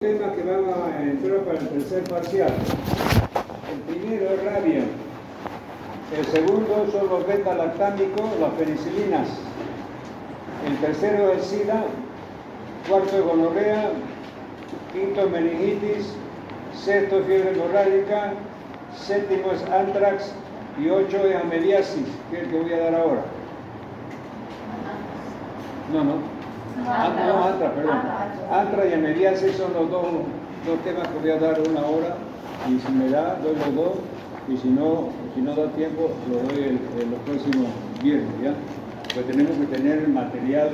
Temas que van a entrar para el tercer parcial. El primero es rabia. El segundo son los beta-lactámicos, las penicilinas. El tercero es SIDA. Cuarto es gonorrea. Quinto, meningitis. Sexto, fiebre hemorrágica. Séptimo es antrax. Y 8 es ameliasis, que es el que voy a dar ahora. Antrax, perdón. Antrax y ameliasis son los dos temas que voy a dar una hora, y si me da, doy los dos, y si no da tiempo, lo doy los próximos viernes, ¿ya? Pues tenemos que tener material,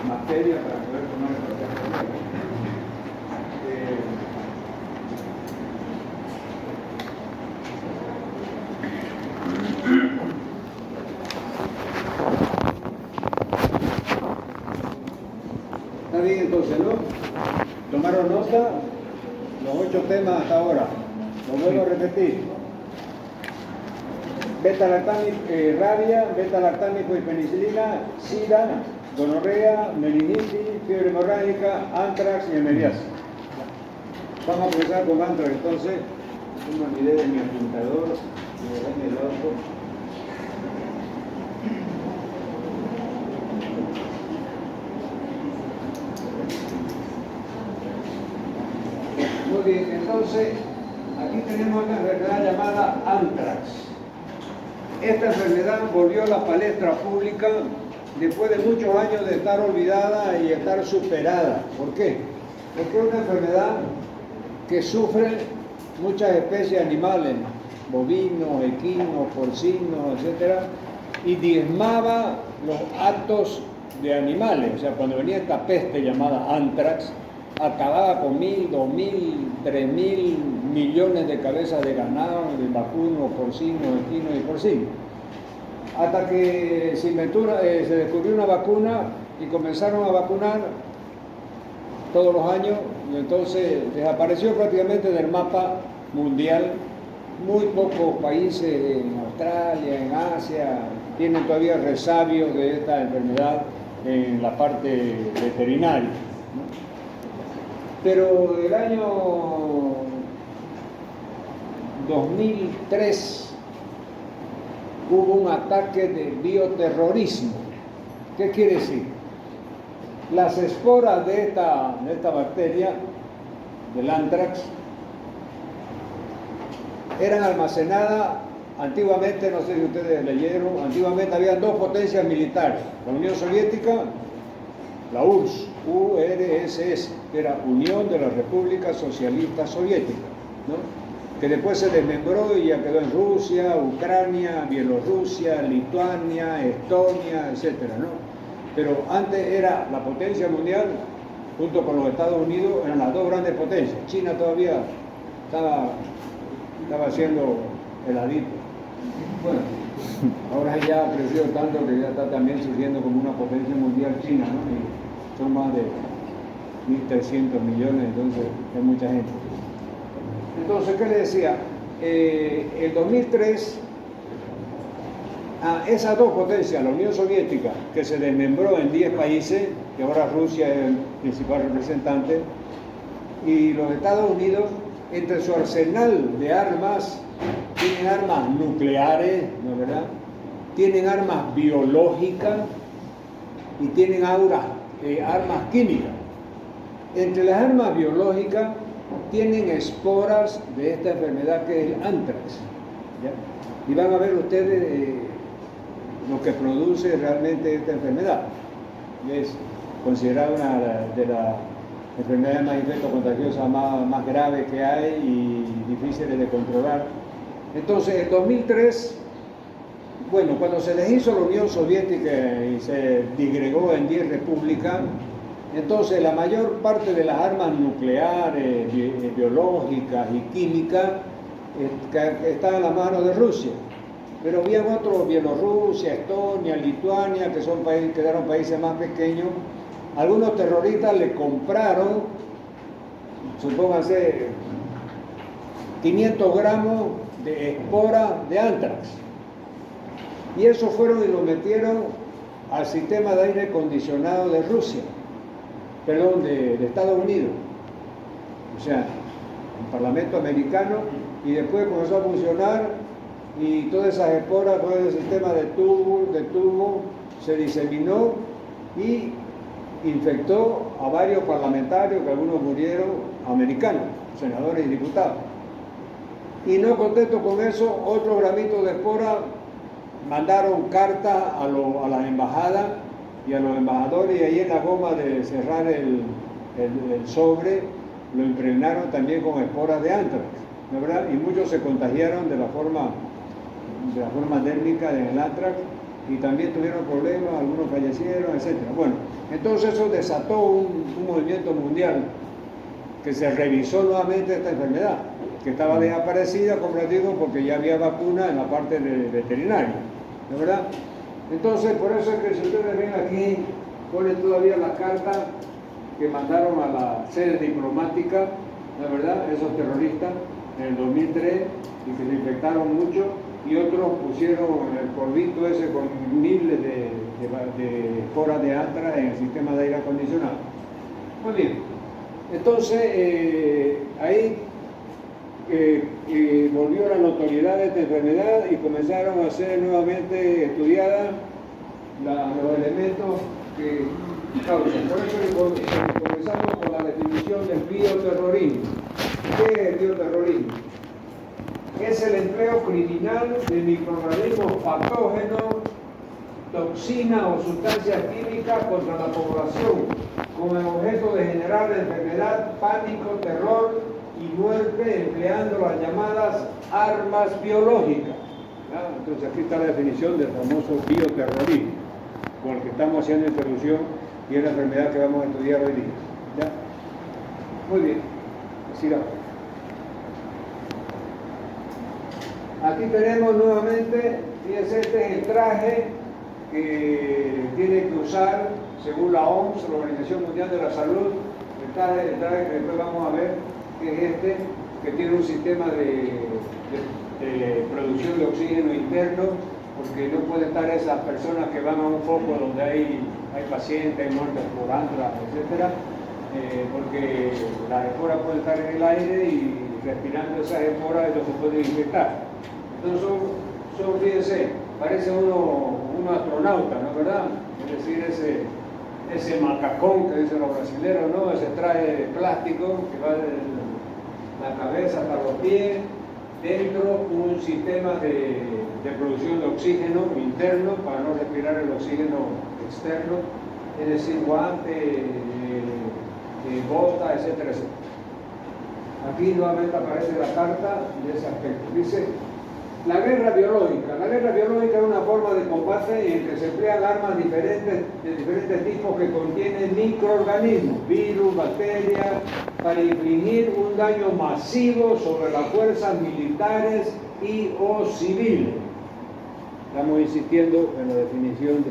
materia para poder tomar el proceso. Está bien entonces, ¿no? ¿Tomaron nota? Los 8 temas hasta ahora. Los vuelvo a repetir. Beta-lactámico, rabia, beta-lactámico y penicilina, SIDA, gonorrea, meningitis, fiebre hemorrágica, antrax y ameliasis. Vamos a comenzar con antrax, entonces. No me olvidé de mi apuntador, de el otro. Muy bien, entonces, aquí tenemos una enfermedad llamada antrax. Esta enfermedad volvió a la palestra pública después de muchos años de estar olvidada y estar superada. ¿Por qué? Porque es una enfermedad que sufren muchas especies animales, bovinos, equinos, porcinos, etc. Y diezmaba los actos de animales. O sea, cuando venía esta peste llamada antrax, acababa con 1.000, 2.000, 3.000 millones de cabezas de ganado, de vacunos, porcinos, equinos y porcinos. Hasta que se descubrió una vacuna y comenzaron a vacunar todos los años, y entonces desapareció prácticamente del mapa mundial. Muy pocos países en Australia, en Asia, tienen todavía resabios de esta enfermedad en la parte veterinaria, ¿no? Pero el año 2003 hubo un ataque de bioterrorismo. ¿Qué quiere decir? Las esporas de esta bacteria, del antrax, eran almacenadas antiguamente, no sé si ustedes leyeron, antiguamente había dos potencias militares, la Unión Soviética, la URSS, que era Unión de las Repúblicas Socialistas Soviéticas, ¿no? Que después se desmembró y ya quedó en Rusia, Ucrania, Bielorrusia, Lituania, Estonia, etcétera, ¿no? Pero antes era la potencia mundial, junto con los Estados Unidos, eran las dos grandes potencias. China todavía estaba haciendo heladito. Bueno, ahora ya ha crecido tanto que ya está también surgiendo como una potencia mundial China, ¿no? Y son más de 1.300 millones, entonces hay mucha gente. Entonces, ¿qué le decía? El 2003, a esas dos potencias, la Unión Soviética, que se desmembró en 10 países, que ahora Rusia es el principal representante, y los Estados Unidos, entre su arsenal de armas, tienen armas nucleares, ¿no es verdad? Tienen armas biológicas y tienen armas químicas. Entre las armas biológicas tienen esporas de esta enfermedad que es el antrax, ¿ya? Y van a ver ustedes lo que produce realmente esta enfermedad. Es considerada una de las enfermedades más infecto-contagiosas más graves que hay y difíciles de controlar. Entonces, en 2003, bueno, cuando se deshizo la Unión Soviética y se disgregó en 10 repúblicas, entonces la mayor parte de las armas nucleares, biológicas y químicas estaban en las manos de Rusia. Pero había otros, Bielorrusia, Estonia, Lituania, que eran países más pequeños. Algunos terroristas le compraron, supónganse, 500 gramos de espora de antrax. Y eso fueron y lo metieron al sistema de aire acondicionado de Rusia. perdón, de Estados Unidos, o sea, el Parlamento americano, y después comenzó a funcionar y todas esas esporas, todo el sistema de tubo se diseminó y infectó a varios parlamentarios, que algunos murieron, americanos, senadores y diputados. Y no contento con eso, otros gramitos de espora mandaron cartas a las embajadas y a los embajadores, y ahí en la goma de cerrar el sobre lo impregnaron también con esporas de antrax, ¿no, verdad? Y muchos se contagiaron de la forma dérmica del antrax y también tuvieron problemas, algunos fallecieron, etc. Bueno, entonces eso desató un movimiento mundial que se revisó nuevamente esta enfermedad, que estaba desaparecida, como les digo, porque ya había vacuna en la parte de veterinaria, ¿no, verdad? Entonces, por eso es que si ustedes ven aquí, ponen todavía la carta que mandaron a la sede diplomática, la verdad, esos terroristas, en el 2003, y que se infectaron mucho, y otros pusieron el polvito ese con miles de esporas de antrax en el sistema de aire acondicionado. Muy bien, entonces ahí volvió la notoriedad de esta enfermedad y comenzaron a ser nuevamente estudiadas los elementos que causan. Por eso comenzamos con la definición del bioterrorismo. ¿Qué es el bioterrorismo? Es el empleo criminal de microorganismos patógenos, toxinas o sustancias químicas contra la población, con el objeto de generar enfermedad, pánico, terror y muerte, empleando las llamadas armas biológicas. ¿Ya? Entonces aquí está la definición del famoso bioterrorismo, con el que estamos haciendo introducción, y es la enfermedad que vamos a estudiar hoy día. ¿Ya? Muy bien, sigamos. Aquí tenemos nuevamente, fíjense, este es el traje que tiene que usar, según la OMS, la Organización Mundial de la Salud, el traje que después vamos a ver, que es este, que tiene un sistema de producción de oxígeno interno, porque no pueden estar esas personas que van a un foco donde hay pacientes muertos por antrax, etc., porque las esporas pueden estar en el aire y respirando esas esporas ellos se pueden infectar. Entonces fíjense, parece uno astronauta, ¿no es verdad? Es decir, ese macacón que dicen los brasileños, ¿no? Ese traje de plástico que va de la cabeza hasta los pies, dentro un sistema de producción de oxígeno interno para no respirar el oxígeno externo, es decir, guantes, botas, etcétera, etcétera. Aquí nuevamente aparece la carta de ese aspecto. Dice: la guerra biológica. La guerra biológica es una forma de combate en que se emplean armas de diferentes tipos que contienen microorganismos, virus, bacterias, para infligir un daño masivo sobre las fuerzas militares y o civiles. Estamos insistiendo en la definición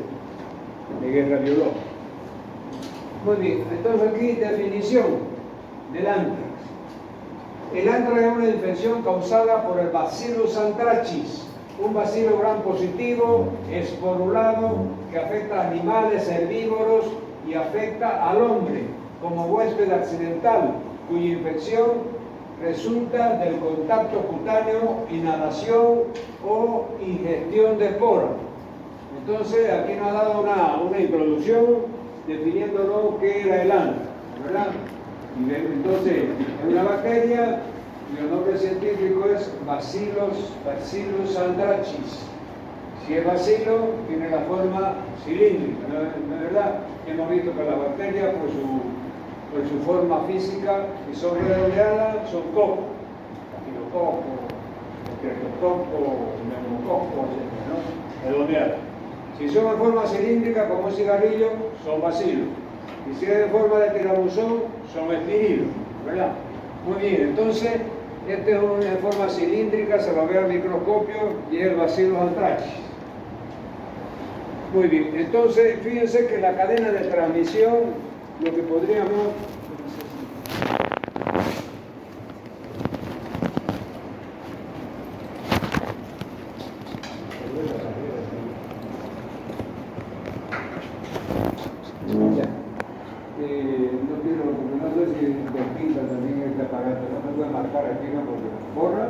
de guerra biológica. Muy bien, entonces aquí definición del antrax. El antrax es una infección causada por el Bacillus anthracis, un bacilo gram positivo, esporulado, que afecta a animales herbívoros y afecta al hombre como huésped accidental, cuya infección resulta del contacto cutáneo, inhalación o ingestión de esporas. Entonces, aquí nos ha dado una introducción definiéndonos qué era el antrax, ¿verdad? Entonces, es una bacteria y el nombre científico es Bacillus anthracis. Si es bacilo, tiene la forma cilíndrica, ¿no es verdad? Hemos visto que las bacterias, por su forma física, si son redondeadas, son cocos, estafilococo, streptococo, neumococo, etc., ¿no? Redondeadas. Si son en forma cilíndrica, como un cigarrillo, son bacilos. Y si es de forma de tirabuzón, son espirilos, ¿verdad? Muy bien, entonces, este es una forma cilíndrica, se lo ve al microscopio y es el Bacillus anthracis. Muy bien, entonces, fíjense que la cadena de transmisión, lo que podríamos... prepararte, no te voy a marcar aquí, no, porque borra.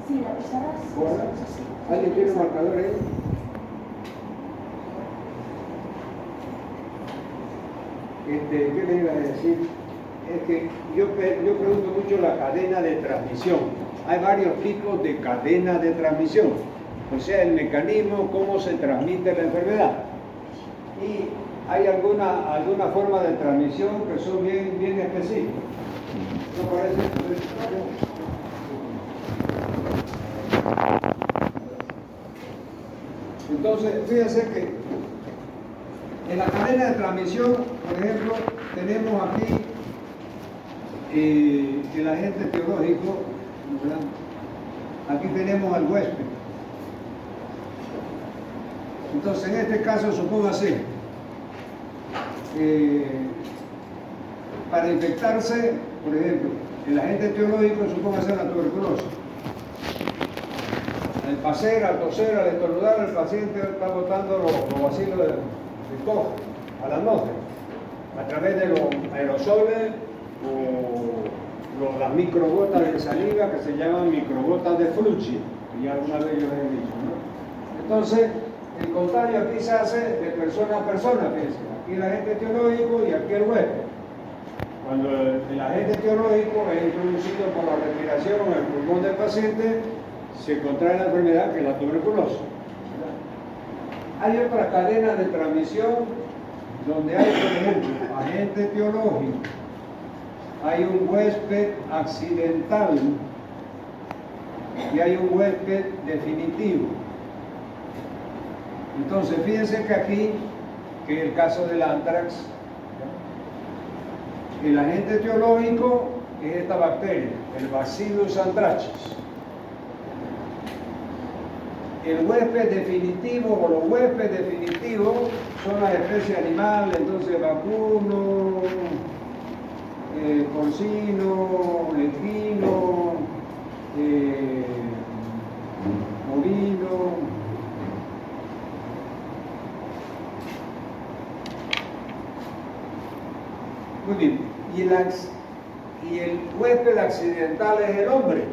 Sí, la pizarra Borra. es así. ¿Alguien tiene un marcador ahí? ¿Qué le iba a decir? Es que yo pregunto mucho la cadena de transmisión. Hay varios tipos de cadena de transmisión. O sea, el mecanismo, cómo se transmite la enfermedad. Y hay alguna forma de transmisión que son bien específicas. ¿No parece? Entonces, fíjense que en la cadena de transmisión, por ejemplo, tenemos aquí el agente teológico, ¿verdad? Aquí tenemos al huésped. Entonces, en este caso, supóngase, para infectarse, por ejemplo, el agente teológico, supóngase la tuberculosis. Al paser, al toser, al estornudar, el paciente está botando los bacilos de cojo a la atmósfera a través de los aerosoles o las microgotas de saliva que se llaman microgotas de Frucci, que ya alguna vez yo les he dicho, ¿no? Entonces, el contagio aquí se hace de persona a persona, fíjense. Aquí el agente teológico y aquí el huésped. Cuando el agente teológico es introducido por la respiración en el pulmón del paciente, se contrae la enfermedad que es la tuberculosis. Hay otra cadena de transmisión donde hay, por ejemplo, agente teológico, hay un huésped accidental y hay un huésped definitivo. Entonces, fíjense que aquí, que en el caso del anthrax, el agente teológico es esta bacteria, el Bacillus anthracis. El huésped definitivo o los huéspedes definitivos son las especies animales, entonces vacuno, porcino, equino, ovino. Muy bien, y el huésped accidental es el hombre.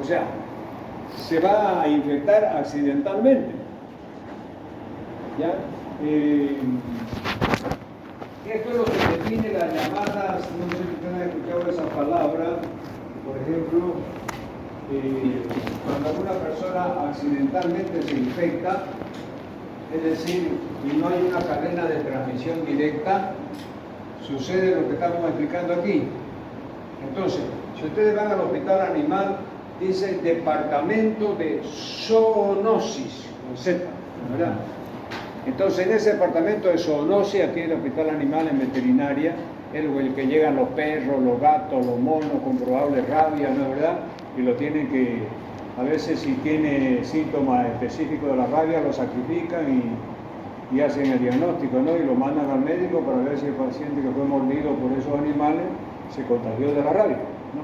O sea, se va a infectar accidentalmente. ¿Ya? Esto es lo que define las llamadas, no sé si ustedes han escuchado esa palabra, por ejemplo, cuando alguna persona accidentalmente se infecta, es decir, y no hay una cadena de transmisión directa, sucede lo que estamos explicando aquí. Entonces, si ustedes van al hospital animal, dice Departamento de Zoonosis, con Z, ¿verdad? Entonces, en ese departamento de zoonosis, aquí en el hospital animal en veterinaria, es el que llegan los perros, los gatos, los monos con probable rabia, ¿no es verdad? Y lo tienen que, a veces si tiene síntomas específicos de la rabia, lo sacrifican y hacen el diagnóstico, ¿no? Y lo mandan al médico para ver si el paciente que fue mordido por esos animales se contagió de la rabia, ¿no?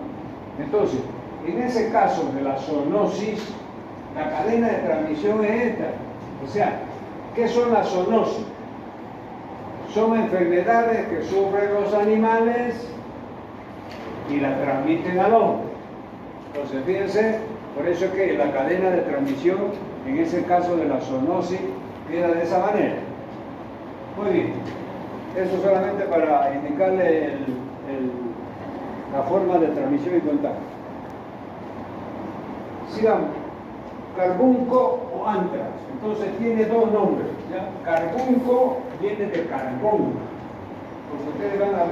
Entonces, en ese caso de la zoonosis, la cadena de transmisión es esta. O sea, ¿qué son las zoonosis? Son enfermedades que sufren los animales y las transmiten al hombre. Entonces, fíjense, por eso es que la cadena de transmisión, en ese caso de la zoonosis, queda de esa manera. Muy bien. Eso solamente para indicarle la forma de transmisión y contagio. Sigamos. Carbunco o anthrax. Entonces tiene dos nombres. ¿Ya? Carbunco viene de carbón. Porque ustedes van a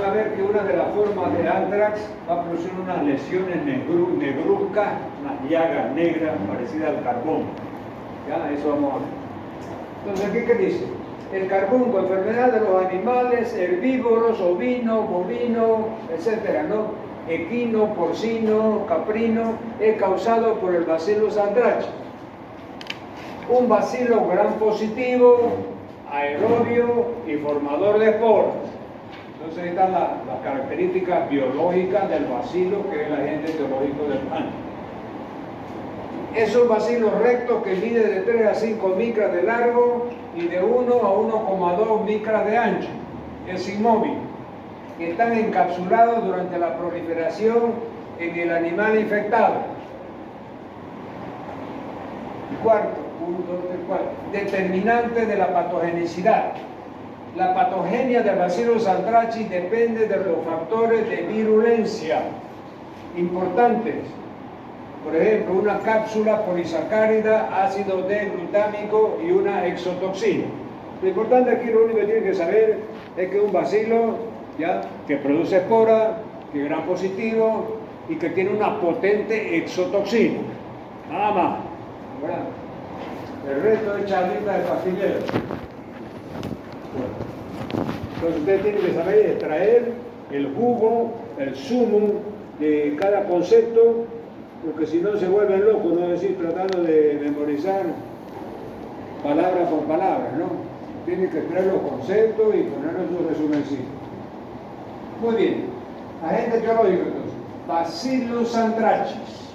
ver que una de las formas de anthrax va a producir unas lesiones negruzcas, unas llagas negras parecidas al carbón. ¿Ya? Eso vamos a ver. Entonces, ¿aquí qué dice? El carbunco, enfermedad de los animales herbívoros, ovinos, bovinos, etcétera, ¿no? Equino, porcino, caprino, es causado por el Bacillus anthracis. Un bacilo gram positivo, aerobio y formador de esporas. Entonces ahí están las características biológicas del bacilo, que es el agente teológico del pan. Es un bacilo recto que mide de 3 a 5 micras de largo y de 1 a 1,2 micras de ancho. Es inmóvil. que están encapsulados durante la proliferación en el animal infectado. Cuarto, 1, 2, 3, 4, determinante de la patogenicidad. La patogenia del Bacillus anthracis depende de los factores de virulencia importantes. Por ejemplo, una cápsula polisacárida, ácido D-glutámico y una exotoxina. Lo importante aquí, lo único que tienen que saber es que un bacilo, ¿ya?, que produce espora, que es gram positivo y que tiene una potente exotoxina. Nada más, ¿verdad? El resto es charlita de pastillero. Entonces ustedes tienen que saber extraer el jugo, el zumo de cada concepto, porque si no se vuelven locos, no es decir, tratando de memorizar palabra por palabra, ¿no? Tienen que extraer los conceptos y poner en su resumencito. Muy bien, agente etiológico entonces. Bacillus anthracis.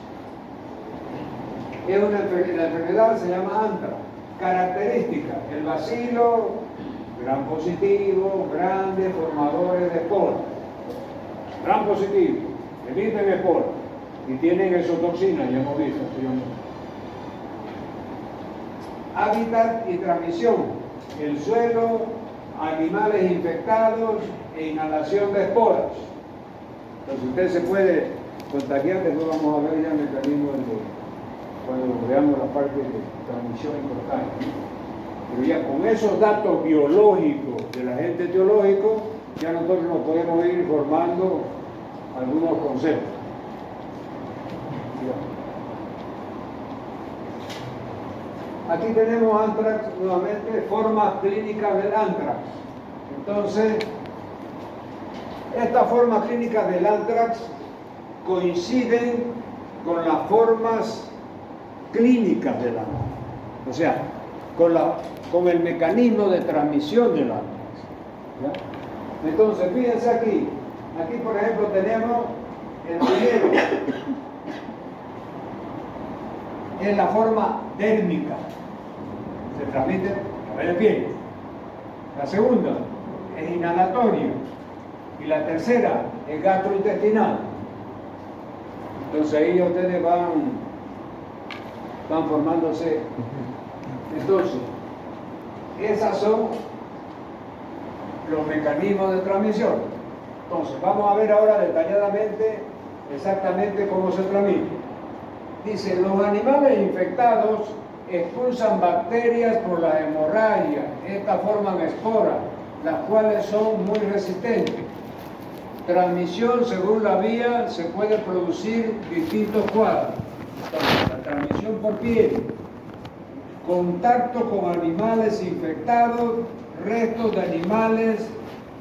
Es una la enfermedad se llama anthrax. Característica, el bacilo gram positivo, grandes formadores de espora. Gram positivo, emiten espora y tienen exotoxina, ya hemos visto anteriormente. Hábitat y transmisión, el suelo, animales infectados e inhalación de esporas. Entonces usted se puede contagiar, después vamos a ver ya el mecanismo cuando veamos la parte de transmisión importante. Pero ya con esos datos biológicos del agente etiológico, ya nosotros nos podemos ir formando algunos conceptos. Aquí tenemos anthrax nuevamente, formas clínicas del anthrax. Entonces, estas formas clínicas del anthrax coinciden con las formas clínicas del anthrax. O sea, con el mecanismo de transmisión del anthrax. ¿Ya? Entonces, fíjense aquí por ejemplo tenemos el primero, es la forma dérmica, se transmite a través de piel. La segunda es inhalatoria y la tercera es gastrointestinal. Entonces ahí ustedes van formándose. Entonces, esas son los mecanismos de transmisión. Entonces, vamos a ver ahora detalladamente exactamente cómo se transmite. Dice, los animales infectados expulsan bacterias por la hemorragia. Estas forman esporas, las cuales son muy resistentes. Transmisión según la vía se puede producir distintos cuadros. Entonces, la transmisión por piel, contacto con animales infectados, restos de animales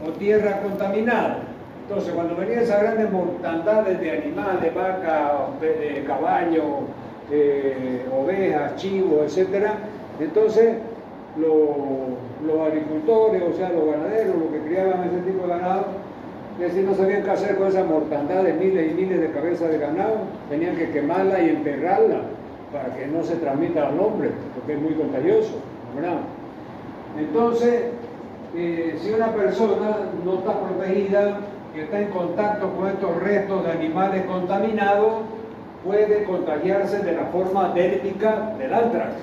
o tierra contaminada. Entonces, cuando venían esas grandes mortandades de animales, vacas, caballos, ovejas, chivos, etc., entonces los agricultores, o sea, los ganaderos, los que criaban ese tipo de ganado, si no sabían qué hacer con esa mortandad de miles y miles de cabezas de ganado, tenían que quemarla y enterrarla para que no se transmita al hombre, porque es muy contagioso, ¿verdad? Entonces, si una persona no está protegida, que está en contacto con estos restos de animales contaminados, puede contagiarse de la forma dérmica del anthrax,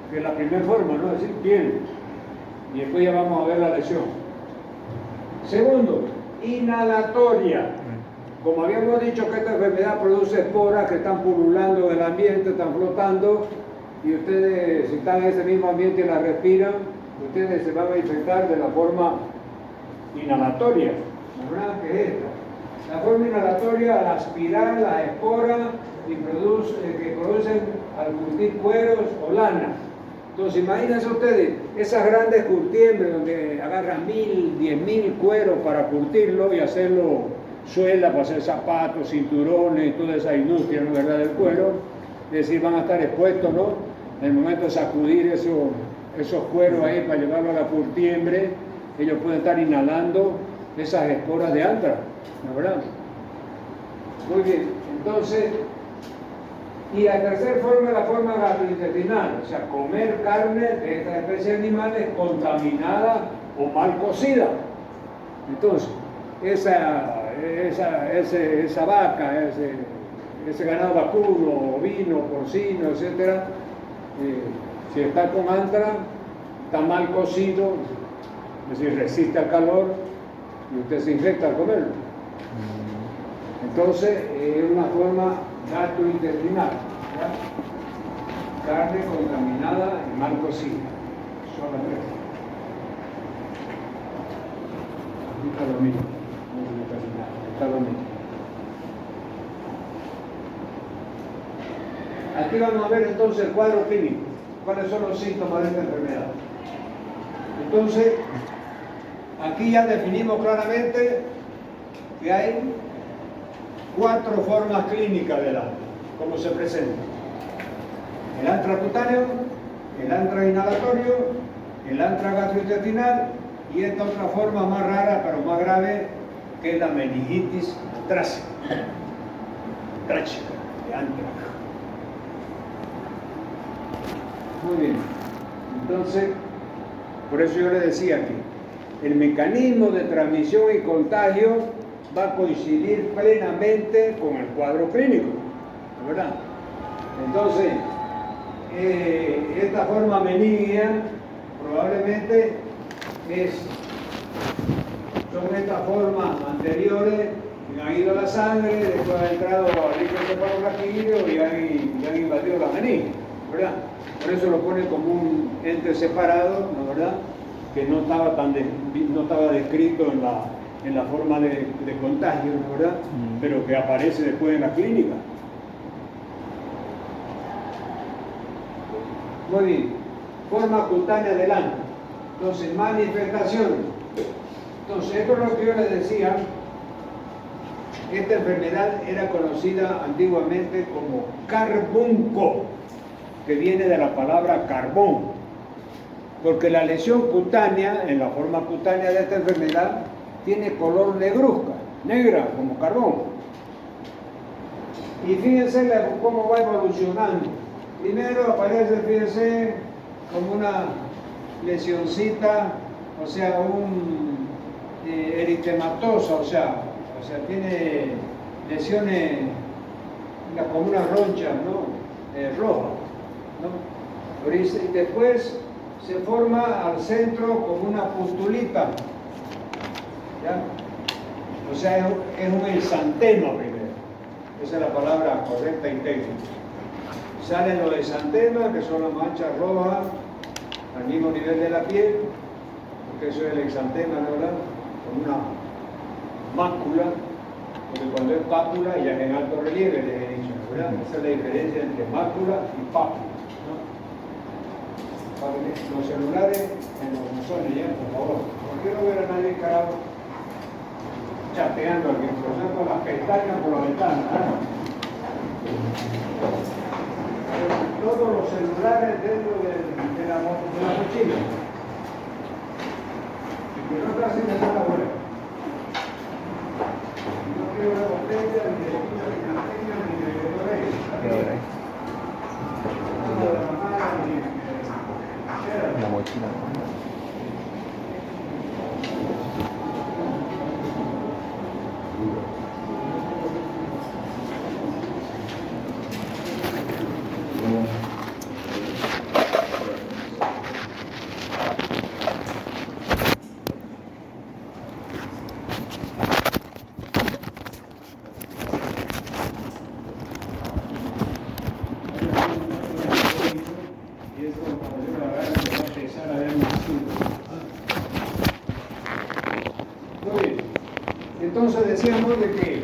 que es la primera forma, ¿no? Es decir, piel. Y después ya vamos a ver la lesión. Segundo, inhalatoria. Como habíamos dicho que esta enfermedad produce esporas que están pululando en el ambiente, están flotando, y ustedes, si están en ese mismo ambiente y la respiran, ustedes se van a infectar de la forma inhalatoria. ¿La verdad que es esta? La forma inhalatoria al aspirar las esporas que producen al curtir cueros o lana. Entonces, imagínense ustedes, esas grandes curtiembres donde agarran 1000, 10.000 cueros para curtirlo y hacerlo suela para hacer zapatos, cinturones, toda esa industria, ¿no?, ¿verdad?, del cuero. Es decir, van a estar expuestos, ¿no?, en el momento de sacudir esos cueros ahí para llevarlo a la curtiembre, ellos pueden estar inhalando esas esporas de anthrax, ¿no, verdad? Muy bien, entonces, y la tercera forma es la forma gastrointestinal, o sea, comer carne de esta especie de animales contaminada o mal cocida. Entonces, esa vaca, ese ganado vacuno, ovino, porcino, etcétera, si está con antra, está mal cocido, es decir, resiste al calor y usted se infecta al comerlo. Entonces, es una forma gastrointestinal, ¿ya? Carne contaminada y mal cocida. Son las tres. Aquí está lo mismo, no se casi nada, está lo mismo. Aquí vamos a ver entonces el cuadro clínico, cuáles son los síntomas de esta enfermedad. Entonces, aquí ya definimos claramente que hay 4 formas clínicas del antra, como se presenta. El antra cutáneo, el antra inhalatorio, el antra gastrointestinal y esta otra forma más rara pero más grave que es la meningitis trágica de antra. Muy bien, entonces, por eso yo le decía que el mecanismo de transmisión y contagio va a coincidir plenamente con el cuadro clínico, ¿verdad? Entonces, esta forma meningia probablemente son estas formas anteriores que han ido a la sangre, después han entrado al líquido cefalorraquídeo y han invadido la meninge, ¿verdad? Por eso lo pone como un ente separado, ¿no, verdad? Que no estaba descrito en la forma de contagio, ¿no, verdad? Pero que aparece después en la clínica. Muy bien. Forma cutánea del antra. Entonces, manifestaciones. Entonces, esto es lo que yo les decía. Esta enfermedad era conocida antiguamente como carbunco, que viene de la palabra carbón, porque la lesión cutánea, en la forma cutánea de esta enfermedad, tiene color negruzca, negra como carbón. Y fíjense cómo va evolucionando. Primero aparece, fíjense, como una lesioncita, o sea, un eritematosa, o sea, tiene lesiones como una roncha, ¿no? Roja, ¿no? Y después se forma al centro como una pustulita, ¿ya? O sea, es un exantema primero. Esa es la palabra correcta y técnica. Salen los exantemas, que son las manchas rojas al mismo nivel de la piel, porque eso es el exantema, ¿no, verdad? Con una mácula, porque cuando es pápula ya es en alto relieve, les he dicho, ¿verdad? Esa es la diferencia entre mácula y pápula, ¿no? Los celulares en los buzones, ya, por favor. No quiero ver a nadie carajo chateando aquí, por ejemplo, las pestañas por la ventana, ¿no? Todos los celulares dentro de la mochila. Que no está haciendo nada bueno. No quiero la botella, ni de vino, ni de antena, ni de botella. La mochila. Entonces decíamos de que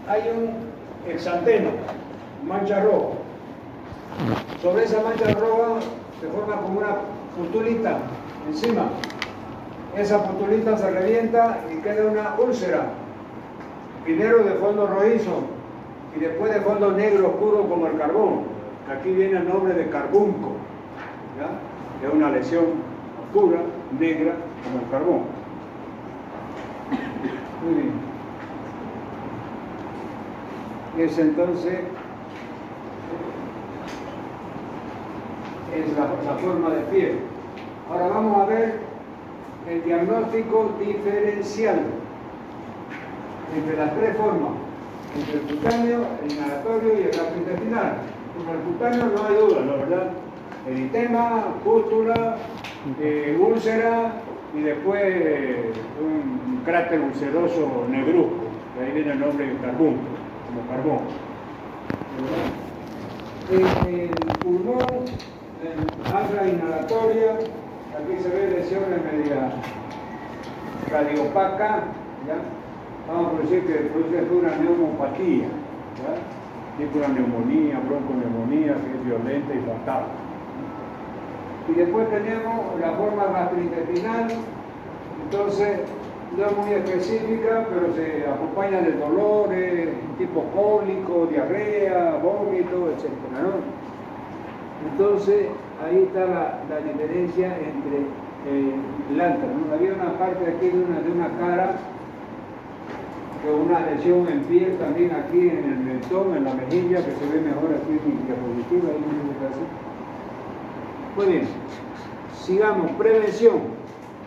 hay un exantema, mancha roja. Sobre esa mancha roja se forma como una pustulita encima. Esa pustulita se revienta y queda una úlcera, primero de fondo rojizo y después de fondo negro oscuro como el carbón. Aquí viene el nombre de carbunco, ¿ya? Es una lesión oscura, negra como el carbón. Muy bien. Es entonces la forma de piel. Ahora vamos a ver el diagnóstico diferencial. entre las tres formas, entre el cutáneo, el inhalatorio y el gastrointestinal. Con el cutáneo no hay duda, la verdad. Eritema, pústula, úlcera y después un cráter ulceroso negruzco, de ahí viene el nombre de carbón, como carbón. En el pulmón, en alga inhalatoria, aquí se ve lesiones media radiopaca, ¿ya? Vamos a decir que produce una neumopatía, ¿ya? Tipo una neumonía, bronconeumonía, que es violenta y fatal. Y después tenemos la forma gastrointestinal, entonces no es muy específica, pero se acompaña de dolores, tipo cólico, diarrea, vómito, etc., ¿no? Entonces, ahí está la diferencia entre el alta, ¿no? Había una parte aquí de una cara, con una lesión en piel también aquí en el mentón, en la mejilla, que se ve mejor aquí en mi diapositiva, ahí en ese caso. Muy bien, sigamos, prevención.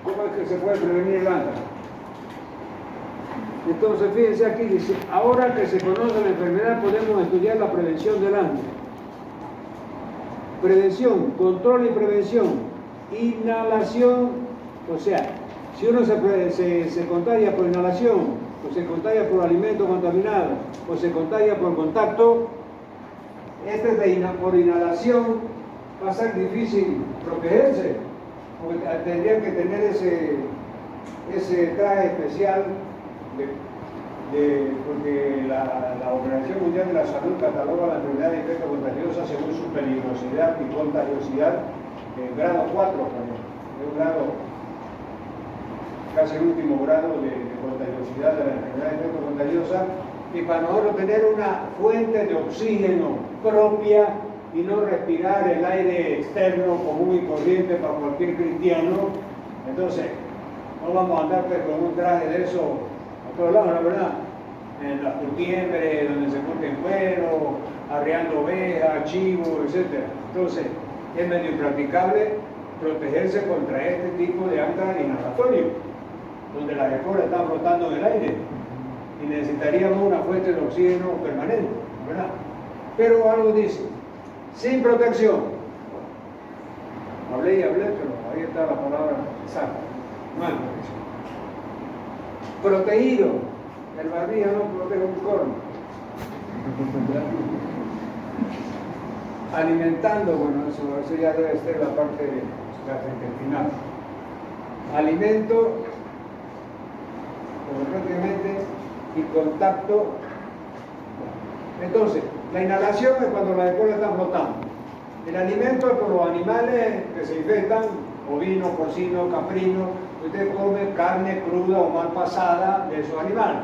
¿Cómo es que se puede prevenir el alta? Entonces, fíjense aquí, dice, ahora que se conoce la enfermedad podemos estudiar la prevención del asma. Prevención, control y prevención, inhalación, o sea, si uno se contagia por inhalación, o se contagia por alimento contaminado, o se contagia por contacto, por inhalación va a ser difícil protegerse, porque tendrían que tener ese traje especial, porque la Organización Mundial de la Salud cataloga la enfermedad de infecto contagiosa según su peligrosidad y contagiosidad, grado 4 también, es un grado, casi el último grado de contagiosidad de la enfermedad de infecto contagiosa, y para nosotros tener una fuente de oxígeno propia y no respirar el aire externo común y corriente para cualquier cristiano, entonces no vamos a andar pues, con un traje de eso a todos lados, la verdad, en las curtiembres, donde se curten cuero, arreando ovejas, chivos, etc. Entonces, es medio impracticable protegerse contra este tipo de acta inhalatorio, donde las esporas están flotando en el aire y necesitaríamos una fuente de oxígeno permanente, ¿verdad? Pero algo dice, sin protección. Hablé y hablé, pero ahí está la palabra exacta, no hay protección. Protegido, el barbilla no protege un corno. Alimentando, bueno, eso ya debe ser la parte gastrointestinal. Alimento, prácticamente, y contacto. Entonces, la inhalación es cuando las esporas están flotando. El alimento es por los animales que se infectan, ovino, porcino, caprino. Usted come carne cruda o mal pasada de esos animales.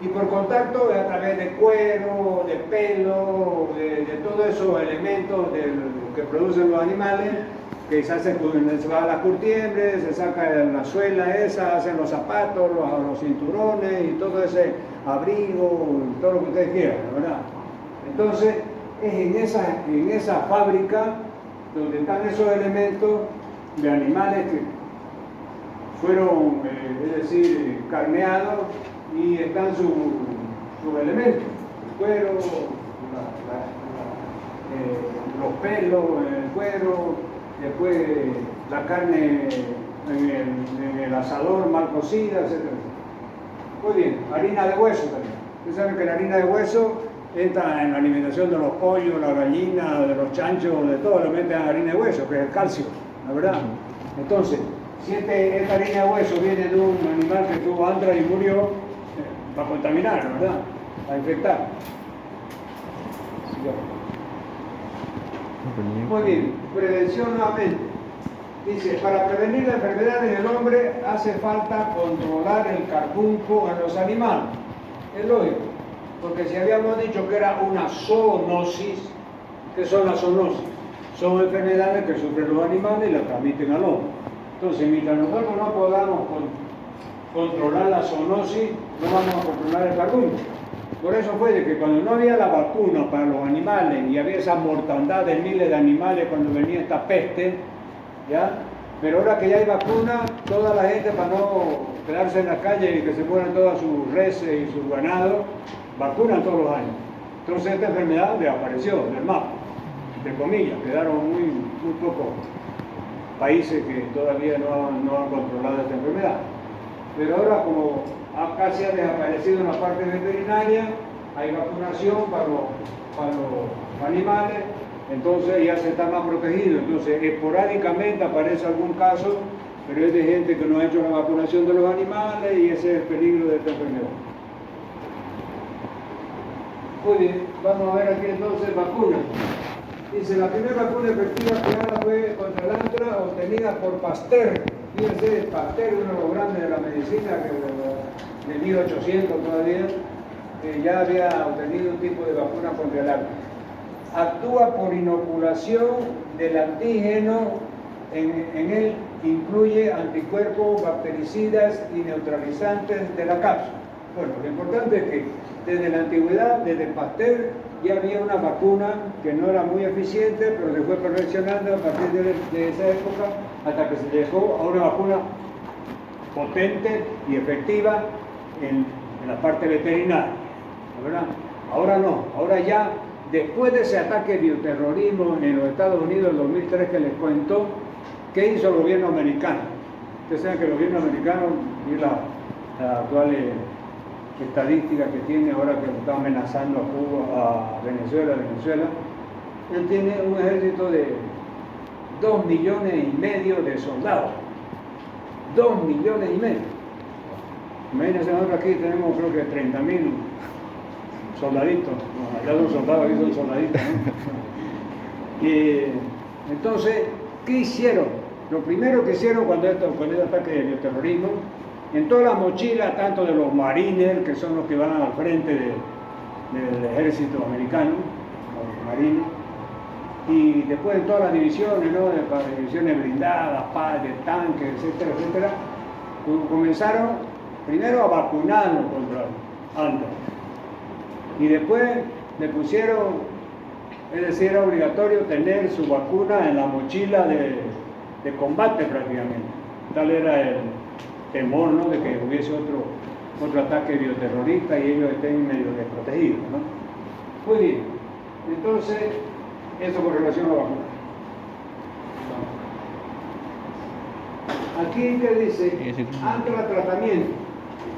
Y por contacto es a través de cuero, de pelo, de todos esos elementos que producen los animales, que se hacen, se va a las curtiembres, se saca la suela esa, hacen los zapatos, los cinturones y todo ese abrigo, todo lo que ustedes quieran, ¿verdad? Entonces, es en esa fábrica donde están esos elementos de animales que fueron, es decir, carneados, y están sus elementos, el cuero, los pelos, el cuero, después la carne en el asador mal cocida, etc. Muy bien, harina de hueso también. Ustedes saben que la harina de hueso entra en la alimentación de los pollos, la gallina, de los chanchos, de todo, le meten harina de hueso, que es el calcio, la verdad. Entonces, si esta harina de hueso viene de un animal que tuvo antra y murió, va a contaminar, ¿verdad? Va a infectar. Muy bien, prevención nuevamente. Dice, para prevenir la enfermedad en el hombre hace falta controlar el carbunco en los animales. Es lógico, porque si habíamos dicho que era una zoonosis, ¿qué son las zoonosis? Son enfermedades que sufren los animales y las transmiten al hombre. Entonces, mientras nosotros no podamos controlar la zoonosis, no vamos a controlar el carbunco. Por eso fue de que cuando no había la vacuna para los animales y había esa mortandad de miles de animales cuando venía esta peste, ¿ya? Pero ahora que ya hay vacuna, toda la gente, para no quedarse en la calle y que se mueran todas sus reses y sus ganados, vacunan todos los años. Entonces esta enfermedad desapareció del mapa, entre comillas, quedaron muy pocos países que todavía no han controlado esta enfermedad. Pero ahora, como casi ha desaparecido en la parte veterinaria, hay vacunación para los animales, entonces ya se está más protegido. Entonces esporádicamente aparece algún caso, pero es de gente que no ha hecho la vacunación de los animales y ese es el peligro de esta enfermedad. Muy bien, vamos a ver aquí entonces vacunas. Dice, la primera vacuna efectiva creada fue contra el antra obtenida por Pasteur. Fíjense, Pasteur, uno de los grandes de la medicina, que de 1800 todavía, ya había obtenido un tipo de vacuna contra el antra. Actúa por inoculación del antígeno, en él incluye anticuerpos, bactericidas y neutralizantes de la cápsula. Bueno, lo importante es que desde la antigüedad, desde Pasteur, ya había una vacuna que no era muy eficiente, pero se fue perfeccionando a partir de esa época hasta que se llegó a una vacuna potente y efectiva en la parte veterinaria, ¿verdad? Ahora no, ahora ya, después de ese ataque bioterrorismo en los Estados Unidos en 2003 que les cuento, ¿qué hizo el gobierno americano? Ustedes saben que el gobierno americano, y la actual estadística que tiene ahora que está amenazando a Cuba, a Venezuela, él tiene un ejército de 2,5 millones de soldados. 2,5 millones. Imagínense, nosotros aquí tenemos creo que 30,000 soldaditos. Allá son soldados, aquí son soldaditos, ¿no? Entonces, ¿qué hicieron? Lo primero que hicieron cuando este ataque de bioterrorismo, en todas las mochilas, tanto de los marines, que son los que van al frente del ejército americano, los marines, y después en todas las divisiones, ¿no? De divisiones blindadas, de tanques, etcétera, etcétera, comenzaron primero a vacunarnos contra antes. Y después le pusieron, es decir, era obligatorio tener su vacuna en la mochila de combate prácticamente. Tal era el temor, ¿no?, de que hubiese otro ataque bioterrorista y ellos estén medio desprotegidos, ¿no? Muy bien, entonces, eso con relación a la vacuna. Aquí te dice, antra tratamiento.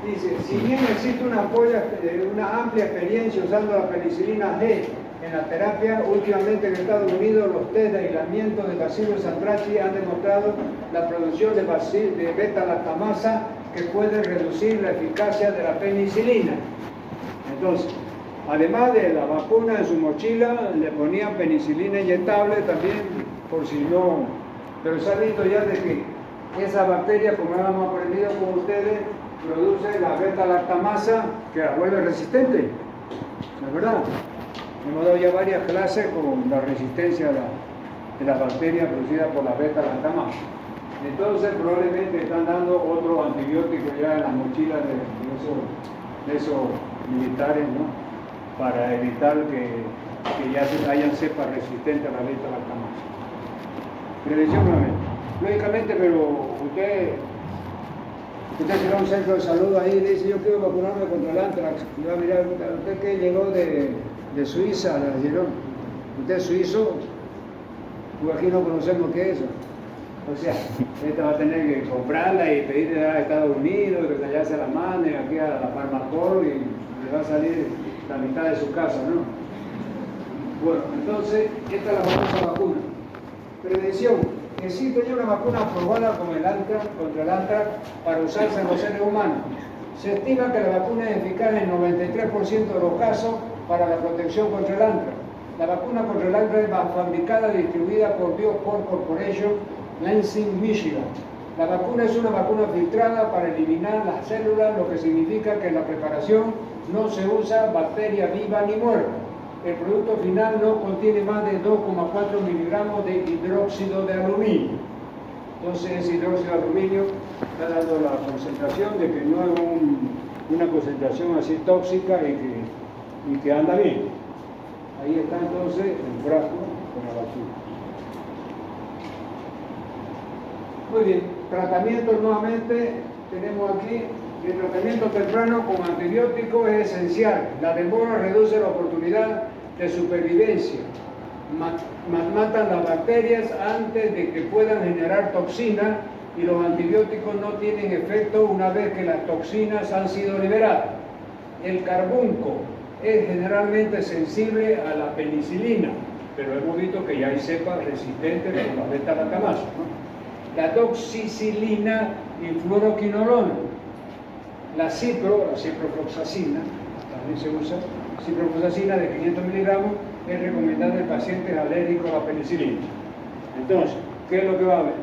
Dice, si bien existe una amplia experiencia usando la penicilina G en la terapia, últimamente en Estados Unidos los test de aislamiento de Bacillus anthracis han demostrado la producción de beta-lactamasa que puede reducir la eficacia de la penicilina. Entonces, además de la vacuna en su mochila, le ponían penicilina inyectable también, por si no... Pero se ha visto ya de que esa bacteria, como hemos aprendido con ustedes, produce la beta-lactamasa que la vuelve resistente, ¿es verdad? Hemos dado ya varias clases con la resistencia de las bacterias producidas por la beta-lactamasa. Entonces probablemente están dando otro antibiótico ya en las mochilas de esos militares, ¿no?, para evitar que ya hayan cepas resistentes a la beta-lactamasa. Prevención nuevamente. Lógicamente, pero usted se va a un centro de salud ahí y dice, yo quiero vacunarme contra el anthrax. Y va a mirar, usted que llegó de Suiza, le dijeron, usted es suizo, pues aquí no conocemos qué es eso. O sea, usted va a tener que comprarla y pedirle a Estados Unidos, que allá se la mande aquí a la Farmacol y le va a salir la mitad de su casa, ¿no? Bueno, entonces, esta es la famosa vacuna. Prevención. Existe ya una vacuna aprobada contra el anthrax para usarse en los seres humanos. Se estima que la vacuna es eficaz en 93% de los casos para la protección contra el anthrax. La vacuna contra el anthrax es fabricada y distribuida por Bioport Corporation, Lansing, Michigan. La vacuna es una vacuna filtrada para eliminar las células, lo que significa que en la preparación no se usa bacteria viva ni muerta. El producto final no contiene más de 2,4 miligramos de hidróxido de aluminio. Entonces ese hidróxido de aluminio está dando la concentración de que no es una concentración así tóxica y que anda bien. Ahí está entonces el frasco con la vacuna. Muy bien, tratamiento nuevamente, tenemos aquí, el tratamiento temprano con antibióticos es esencial. La demora reduce la oportunidad de supervivencia. Matan las bacterias antes de que puedan generar toxinas y los antibióticos no tienen efecto una vez que las toxinas han sido liberadas. El carbunco es generalmente sensible a la penicilina, pero hemos visto que ya hay cepas resistentes como la beta-lactamazo, ¿no? La doxicilina y fluoroquinolona. La ciprofloxacina, también se usa, ciprofloxacina de 500 miligramos, es recomendada en pacientes alérgicos a la penicilina. Entonces, ¿qué es lo que va a haber?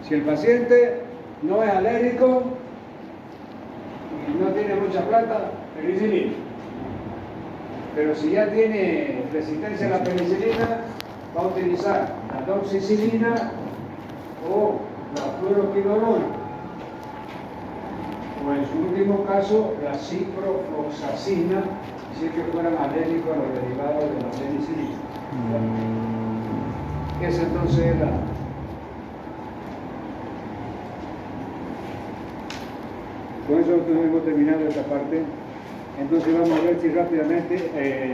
Si el paciente no es alérgico y no tiene mucha plata, penicilina. Pero si ya tiene resistencia a la penicilina, va a utilizar la doxicilina o la fluoroquinolona, o en su último caso la ciprofloxacina, si es que fueran alérgicos a los derivados de la penicilina. Esa entonces es la... Con eso hemos terminado esta parte. Entonces vamos a ver si rápidamente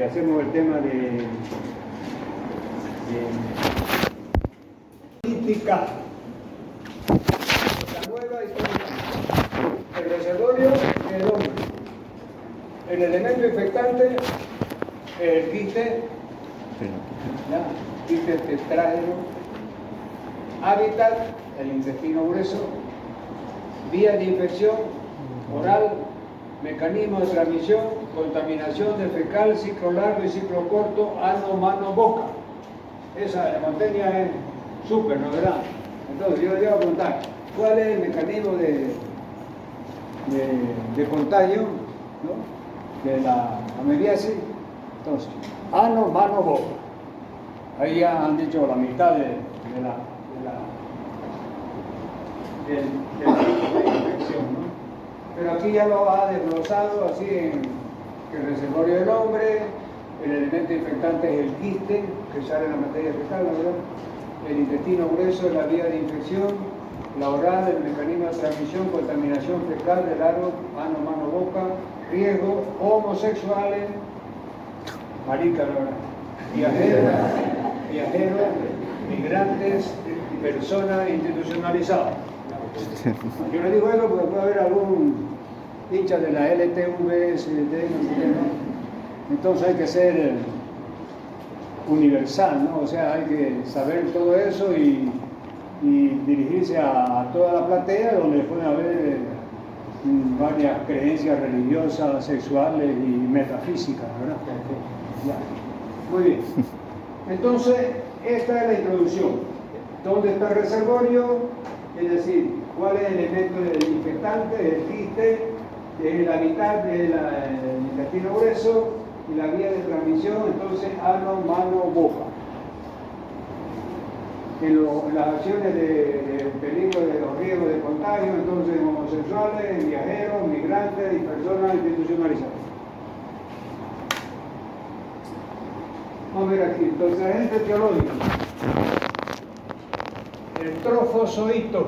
hacemos el tema de política. La nueva historia. El reservorio y el hombre. El elemento infectante, el quiste, quiste tetrágeno. Hábitat, el intestino grueso. Vía de infección, oral. Mecanismo de transmisión, contaminación de fecal, ciclo largo y ciclo corto, ano, mano, boca. Esa la montaña es súper, ¿no verdad? Entonces yo le voy a preguntar, ¿cuál es el mecanismo de contagio, ¿no? De la amebiasis? Entonces, ano, mano, boca. Ahí ya han dicho la mitad de la infección, ¿no? Pero aquí ya lo ha desglosado así en que el reservorio del hombre, el elemento infectante es el quiste, que sale en la materia fecal, ¿verdad? El intestino grueso es la vía de infección, la oral, el mecanismo de transmisión, contaminación fecal del ano, mano, boca, riesgo, homosexuales, marica, ¿verdad? Viajeros, migrantes, personas institucionalizadas. Yo le digo eso porque puede haber algún hincha de la LTV, entonces hay que ser universal, ¿no? O sea, hay que saber todo eso y dirigirse a toda la platea donde puede haber varias creencias religiosas, sexuales y metafísicas, ¿verdad? Muy bien. Entonces, esta es la introducción. ¿Dónde está el reservorio? Es decir, cuál es el elemento del infectante, el quiste, el hábitat del intestino grueso y la vía de transmisión, entonces ano, mano, boca. En las acciones de peligro de los riesgos de contagio, entonces homosexuales, viajeros, migrantes y personas institucionalizadas. Vamos a ver aquí, entonces agente etiológico. El trofozoito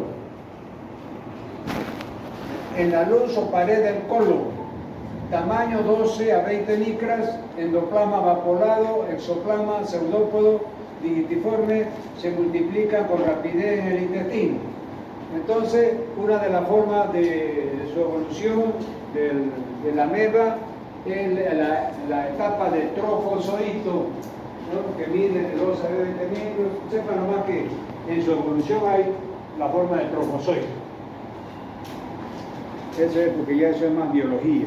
en la luz o pared del colon, tamaño 12 a 20 micras, endoplasma vaporado, exoplasma, pseudópodo, digitiforme, se multiplican con rapidez en el intestino. Entonces, una de las formas de su evolución de la ameba es la etapa de trofozoito, ¿no? Que mide de 12 a 20 micras. Sepan nomás que en su evolución hay la forma de trofozoito. Eso es porque ya eso es más biología,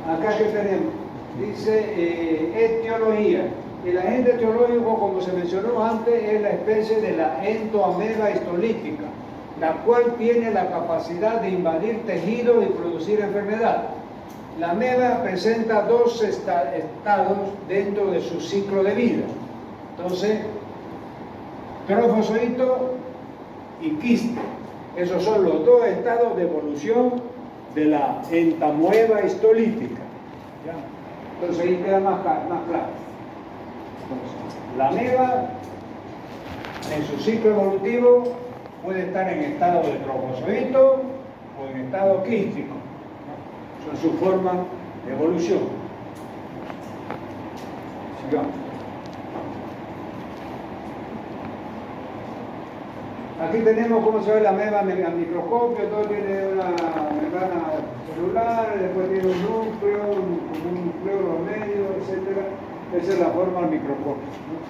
¿no? Acá que tenemos, dice etiología. El agente etiológico, como se mencionó antes, es la especie de la entoameba histolítica, la cual tiene la capacidad de invadir tejidos y producir enfermedad. La ameba presenta dos estados dentro de su ciclo de vida. Entonces, trofozoito y quiste. Esos son los dos estados de evolución de la entamoeba histolítica. ¿Ya? Entonces ahí queda más claro. Entonces, la ameba en su ciclo evolutivo puede estar en estado de trofozoito o en estado quístico. Son sus formas de evolución. Sigamos. Aquí tenemos cómo se ve la ameba al microscopio. Todo tiene una membrana celular, después tiene un núcleo, un núcleo medio, etc. Esa es la forma al microscopio, ¿no?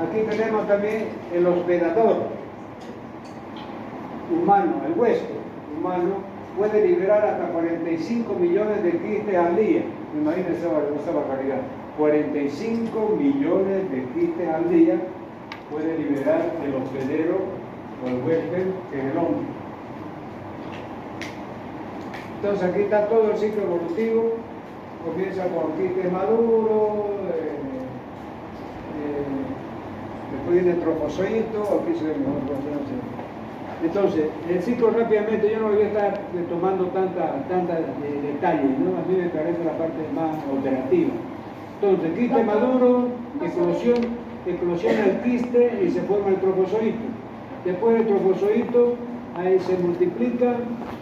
Aquí tenemos también el hospedador humano, el huésped humano puede liberar hasta 45 millones de quistes al día. Imagínense esa barbaridad. 45 millones de quistes al día puede liberar el hospedero o el huésped, que es el hombre. Entonces aquí está todo el ciclo evolutivo. Comienza con quistes maduros, después viene el trofozoito, aquí se ve mejor. Entonces, el ciclo rápidamente, yo no voy a estar tomando tanta detalles, ¿no? A mí me parece la parte más operativa. Entonces, quiste maduro, eclosiona el quiste y se forma el trofozoito. Después del trofozoito, ahí se multiplica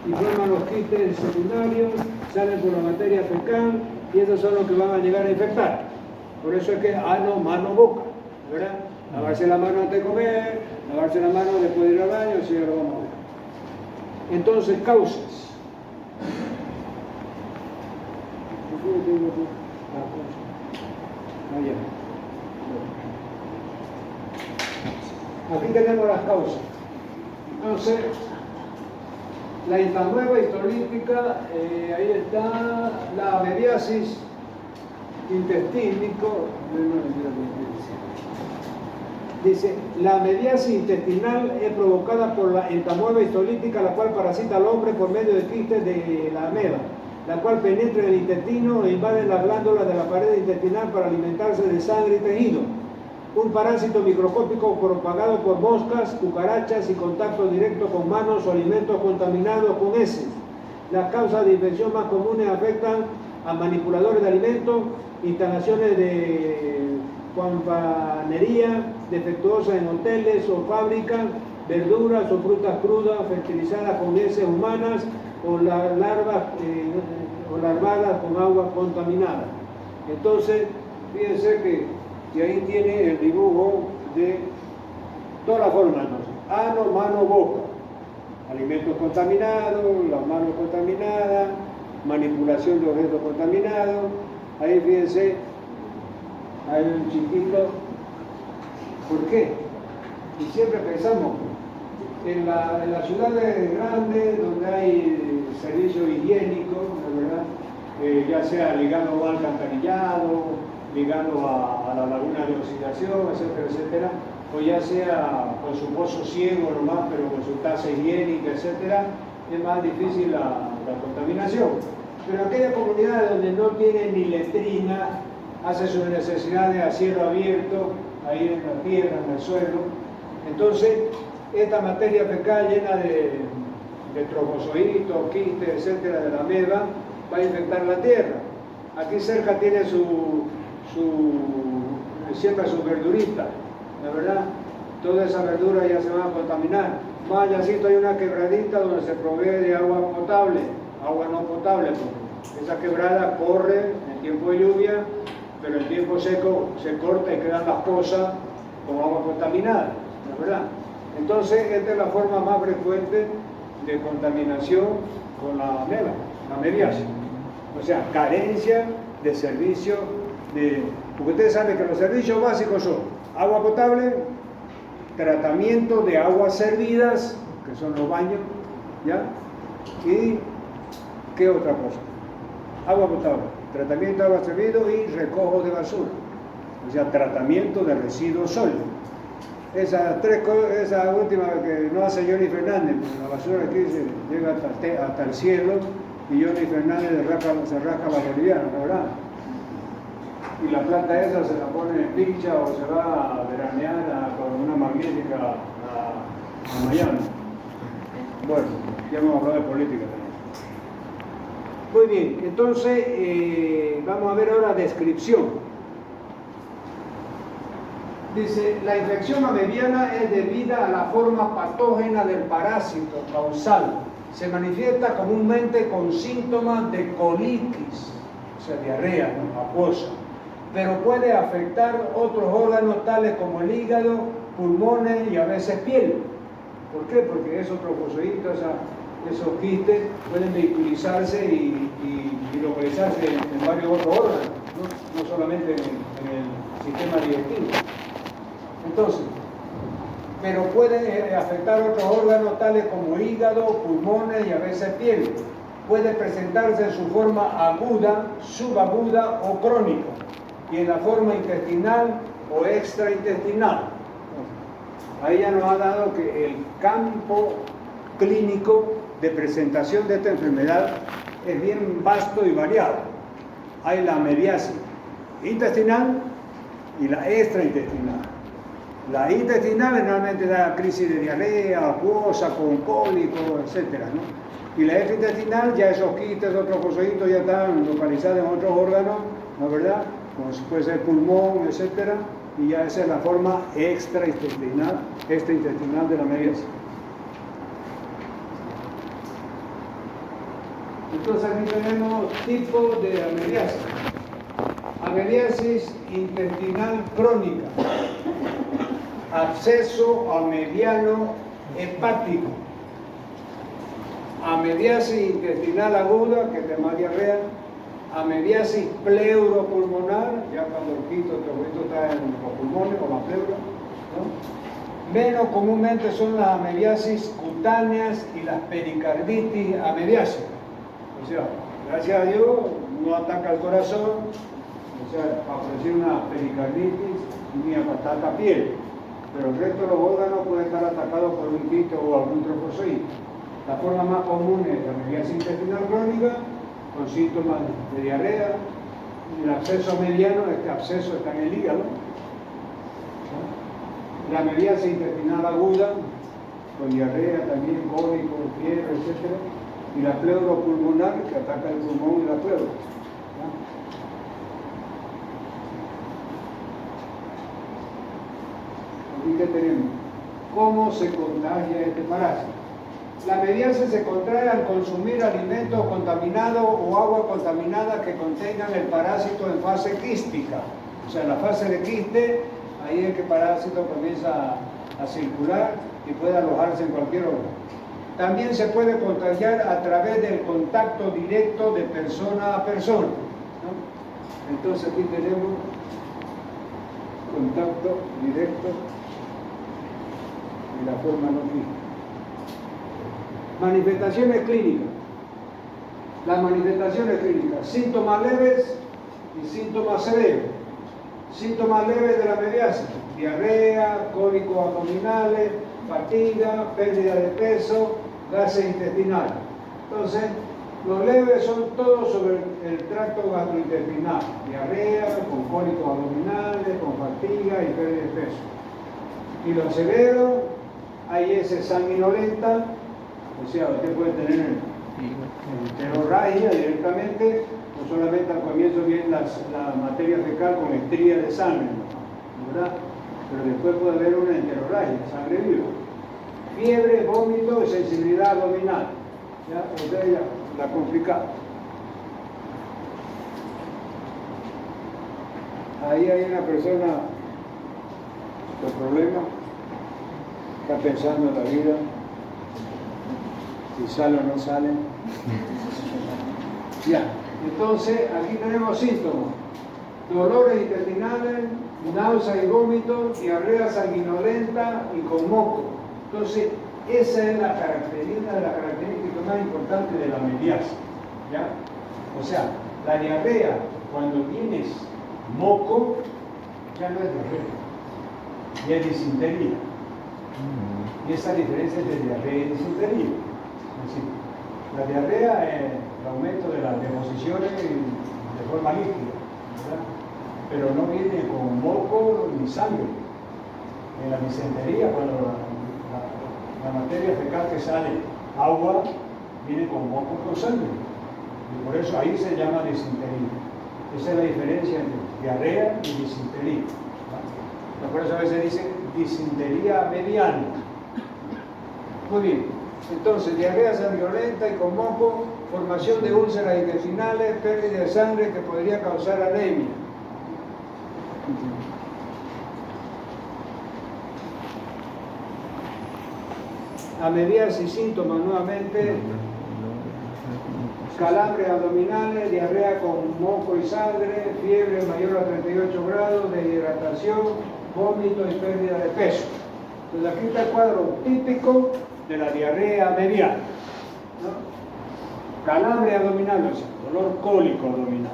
y forman los quistes secundarios, salen por la materia fecal y esos son los que van a llegar a infectar. Por eso es que ano, mano, boca, ¿verdad? Lavarse la mano antes de comer, lavarse la mano después de ir al baño, así ya lo vamos a ver. Entonces, causas. Aquí tenemos las causas. Entonces, la intranueva histolítica, ahí está la amebiasis intestínico. Dice, la amebiasis intestinal es provocada por la entamueba histolítica, la cual parasita al hombre por medio de quistes de la ameba, la cual penetra en el intestino e invade las glándulas de la pared intestinal para alimentarse de sangre y tejido. Un parásito microscópico propagado por moscas, cucarachas y contacto directo con manos o alimentos contaminados con heces. Las causas de infección más comunes afectan a manipuladores de alimentos, instalaciones de campanería defectuosas en hoteles o fábricas, verduras o frutas crudas fertilizadas con heces humanas o larvadas con agua contaminada. Entonces, fíjense que ahí tiene el dibujo de toda la forma, entonces. Ano, mano, boca. Alimentos contaminados, las manos contaminadas, manipulación de objetos contaminados. Ahí fíjense, hay un chiquito. ¿Por qué? Y siempre pensamos en las ciudades grandes donde hay servicio higiénico, ¿verdad? Ya sea ligado al alcantarillado, ligado a la laguna de oxidación, etcétera, etcétera, o ya sea con su pozo ciego nomás, pero con su taza higiénica, etcétera, es más difícil la contaminación. Pero aquellas comunidades donde no tienen ni letrina, hace sus necesidades a cielo abierto, ahí en la tierra, en el suelo. Entonces, esta materia fecal llena de trofozoitos, quistes, etcétera, de la ameba, va a infectar la tierra. Aquí cerca tiene siembra su verdurita, ¿la verdad? Toda esa verdura ya se va a contaminar. Más allácito hay una quebradita donde se provee de agua potable, agua no potable, porque esa quebrada corre en tiempo de lluvia, pero en tiempo seco se corta y quedan las pozas con agua contaminada, ¿la verdad? Entonces, esta es la forma más frecuente de contaminación con la ameba, la amebiasis. O sea, carencia de servicio porque ustedes saben que los servicios básicos son agua potable, tratamiento de aguas servidas, que son los baños, ¿ya? Y ¿qué otra cosa? Agua potable, tratamiento de agua servida y recojo de basura, o sea, tratamiento de residuos sólidos. Esa última que no hace Johnny Fernández, porque la basura aquí llega hasta el cielo y Johnny Fernández se rasca la boliviana, ¿la verdad? Y la planta esa se la pone en pincha o se va a veranear con una magnífica a Miami. Bueno, ya hemos hablado de política también. Muy bien, entonces vamos a ver ahora descripción. Dice, la infección amebiana es debida a la forma patógena del parásito causal. Se manifiesta comúnmente con síntomas de colitis, o sea, diarrea, ¿no? Acuosa, pero puede afectar otros órganos tales como el hígado, pulmones y a veces piel. ¿Por qué? Porque esos trofozoitos, esos quistes pueden vehiculizarse y localizarse en varios otros órganos, no solamente en el sistema digestivo. Entonces, pero pueden afectar otros órganos tales como hígado, pulmones y a veces piel. Puede presentarse en su forma aguda, subaguda o crónica, y en la forma intestinal o extraintestinal. Ahí ya nos ha dado que el campo clínico de presentación de esta enfermedad es bien vasto y variado. Hay la amebiasis intestinal y la extraintestinal. La intestinal generalmente da crisis de diarrea, acuosa, con cólico, etc., ¿no? Y la extraintestinal, ya esos quistes o trofozoitos ya están localizados en otros órganos, ¿no es verdad? Como puede ser pulmón, etc., y ya esa es la forma extraintestinal de la amebiasis. Entonces aquí tenemos tipos de amebiasis. Amebiasis intestinal crónica, absceso amebiano hepático, amebiasis intestinal aguda, que es de más diarrea, amebiasis pleuropulmonar, ya cuando el quito está en los pulmones o la pleura, ¿no? Menos comúnmente son las amebiasis cutáneas y las pericarditis amebiásicas. O sea, gracias a Dios no ataca el corazón, o sea, aparecer una pericarditis ni ataca piel, pero el resto de los órganos pueden estar atacados por un quiste o algún trofozoide. La forma más común es la amebiasis intestinal crónica, con síntomas de diarrea, y el absceso mediano, este absceso está en el hígado, la amebiasis intestinal aguda, con diarrea también, cólico, fiebre, etc., y la pleuropulmonar, que ataca el pulmón y la pleura. Aquí que tenemos, ¿cómo se contagia este parásito? La amebiasis se contrae al consumir alimentos contaminados o agua contaminada que contengan el parásito en fase quística. O sea, en la fase de quiste, ahí es que el parásito comienza a circular y puede alojarse en cualquier órgano. También se puede contagiar a través del contacto directo de persona a persona, ¿no? Entonces aquí tenemos contacto directo y la forma no quística. Manifestaciones clínicas. Las manifestaciones clínicas, síntomas leves y síntomas severos. Síntomas leves de la amebiasis: diarrea, cólicos abdominales, fatiga, pérdida de peso, gases intestinales. Entonces, los leves son todos sobre el tracto gastrointestinal: diarrea, con cólicos abdominales, con fatiga y pérdida de peso. Y los severos, hay ese sanguinolenta. O sea, usted puede tener enterorragia directamente, o solamente al comienzo viene la materia fecal con estrías de sangre, ¿verdad? Pero después puede haber una enterorragia, sangre viva. Fiebre, vómito y sensibilidad abdominal. ¿Ya? O sea, ya, la complicada. Ahí hay una persona con problemas, está pensando en la vida, si sale o no sale. Ya, entonces aquí tenemos síntomas: dolores intestinales, náuseas y vómitos, diarrea sanguinolenta y con moco. Entonces, esa es la característica, de las características más importantes de la amebiasis, ¿ya? O sea, la diarrea, cuando tienes moco, ya no es diarrea, ya es disentería. Y esa diferencia entre diarrea y disentería. Es decir, la diarrea es el aumento de las deposiciones de forma líquida, ¿verdad? Pero no viene con moco ni sangre. En la disentería, cuando la materia fecal que sale, agua, viene con moco con sangre. Y por eso ahí se llama disentería. Esa es la diferencia entre diarrea y disentería. La por eso a veces dice disentería mediana. Muy bien, entonces diarrea sanguinolenta y con moco, formación de úlceras intestinales, pérdida de sangre que podría causar anemia. Amebiasis, síntomas nuevamente, calambres abdominales, diarrea con moco y sangre, fiebre mayor a 38 grados, deshidratación, vómito y pérdida de peso. Entonces aquí está el cuadro típico de la diarrea mediana, ¿no? Calambre abdominal, o sea, dolor cólico abdominal.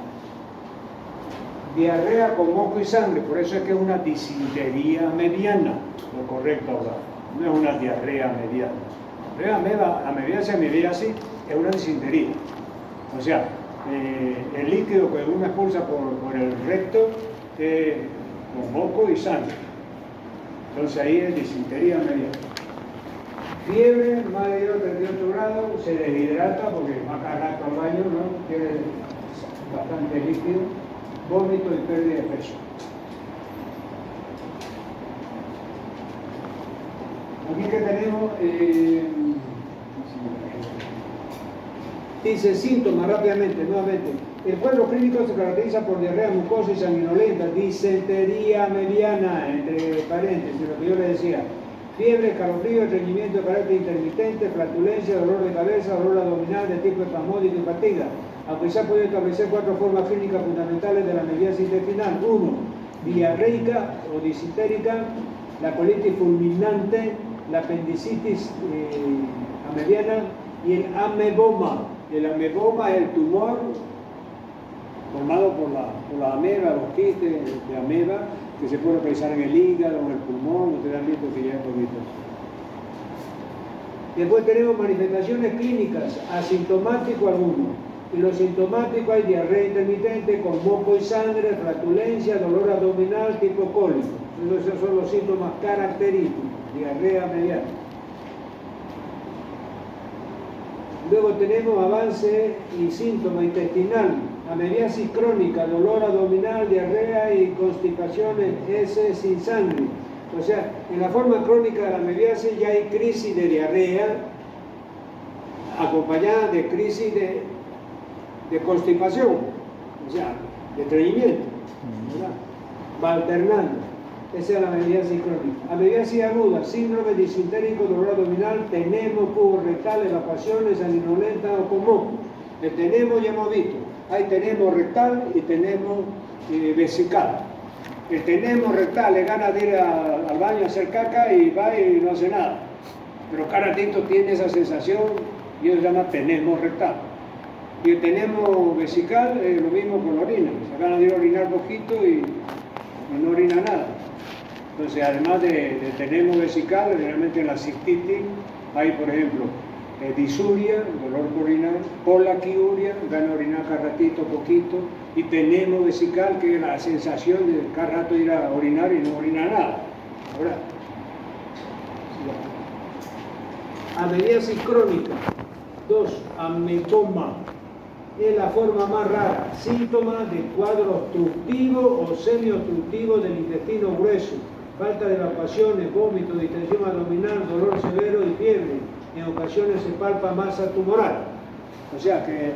Diarrea con moco y sangre, por eso es que es una disentería mediana, lo correcto ahora, no es una diarrea mediana. Amebiasis es una disentería, o sea, el líquido que uno expulsa por el recto es con moco y sangre, entonces ahí es disentería mediana. Fiebre mayor a 38 grados, se deshidrata porque va cada rato al baño, ¿no? Tiene bastante líquido, vómito y pérdida de peso. Aquí que tenemos, dice síntomas rápidamente, nuevamente. El cuadro clínico se caracteriza por diarrea mucosa y sanguinolenta, disentería mediana, entre paréntesis, lo que yo le decía. Fiebre, escalofrío, estreñimiento de carácter intermitente, flatulencia, dolor de cabeza, dolor abdominal de tipo espasmódico y fatiga. Aunque se ha podido establecer 4 formas clínicas fundamentales de la amebiasis intestinal. 1. Diarreica o disentérica, la colitis fulminante, la apendicitis amebiana y el ameboma. El ameboma es el tumor formado por la ameba, los quistes de ameba, que se puede localizar en el hígado, en el pulmón, ustedes han visto que ya hemos visto. Después tenemos manifestaciones clínicas, asintomático alguno. Y los sintomáticos hay diarrea intermitente con moco y sangre, flatulencia, dolor abdominal tipo cólico. Esos son los síntomas característicos, diarrea mediana. Luego tenemos avance y síntoma intestinal, amebiasis crónica, dolor abdominal, diarrea y constipaciones, heces sin sangre. O sea, en la forma crónica de la amebiasis ya hay crisis de diarrea acompañada de crisis de constipación, o sea, de estreñimiento, ¿verdad? Va alternando. Esa es la amebiasis crónica. Amebiasis aguda, síndrome disentérico, dolor abdominal, tenemos, jugo rectal, evacuaciones, sanguinolenta o con moco. El tenemos ya hemos visto. Ahí tenemos rectal y tenemos vesical. El tenemos rectal le gana de ir al baño a hacer caca y va y no hace nada. Pero cada ratito tiene esa sensación y eso se llama tenemos rectal. Y el tenemos vesical es lo mismo con la orina. Se gana de ir a orinar poquito y no orina nada. Entonces, además de tenemos vesical, realmente en la cistitis hay, por ejemplo, disuria, dolor por orinar, polaquiuria, gana orinar cada ratito, poquito, y tenemos vesical, que es la sensación de cada rato ir a orinar y no orina nada. ¿Verdad? Amebiasis crónica. 2. Ameboma. Es la forma más rara. Síntomas de cuadro obstructivo o semi-obstructivo del intestino grueso. Falta de evacuaciones, vómito, distensión abdominal, dolor severo y fiebre. En ocasiones se palpa masa tumoral. O sea que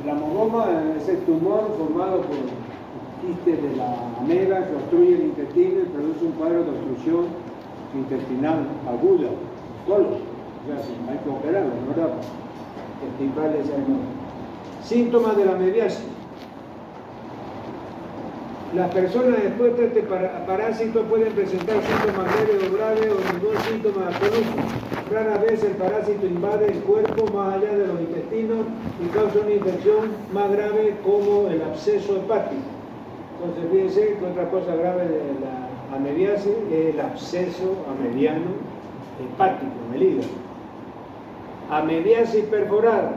el ameboma es el tumor formado por quistes de la ameba que obstruye el intestino y produce un cuadro de obstrucción intestinal aguda, dolor. O sea, hay que operarlo, ¿verdad? Estimales síntomas de la amebiasis. Las personas expuestas a este parásito pueden presentar síntomas leves o graves o ningún síntoma absoluto. Rara vez el parásito invade el cuerpo más allá de los intestinos y causa una infección más grave como el absceso hepático. Entonces fíjense que otra cosa grave de la amebiasis es el absceso amebiano hepático en el hígado. Amebiasis perforada.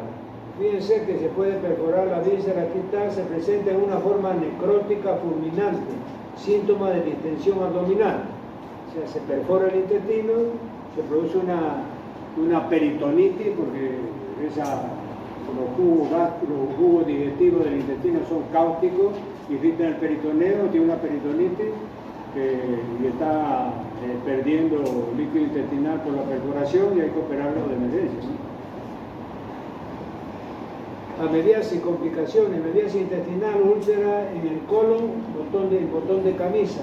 Fíjense que se puede perforar la víscera, aquí está, se presenta en una forma necrótica fulminante, síntoma de distensión abdominal. O sea, se perfora el intestino, se produce una peritonitis, porque los jugos digestivos del intestino son cáusticos, irritan el peritoneo, tiene una peritonitis, y está perdiendo líquido intestinal por la perforación y hay que operarlo de emergencia, ¿no? Ameliasis y complicaciones, ameliasis intestinal, úlcera en el colon, botón de camisa.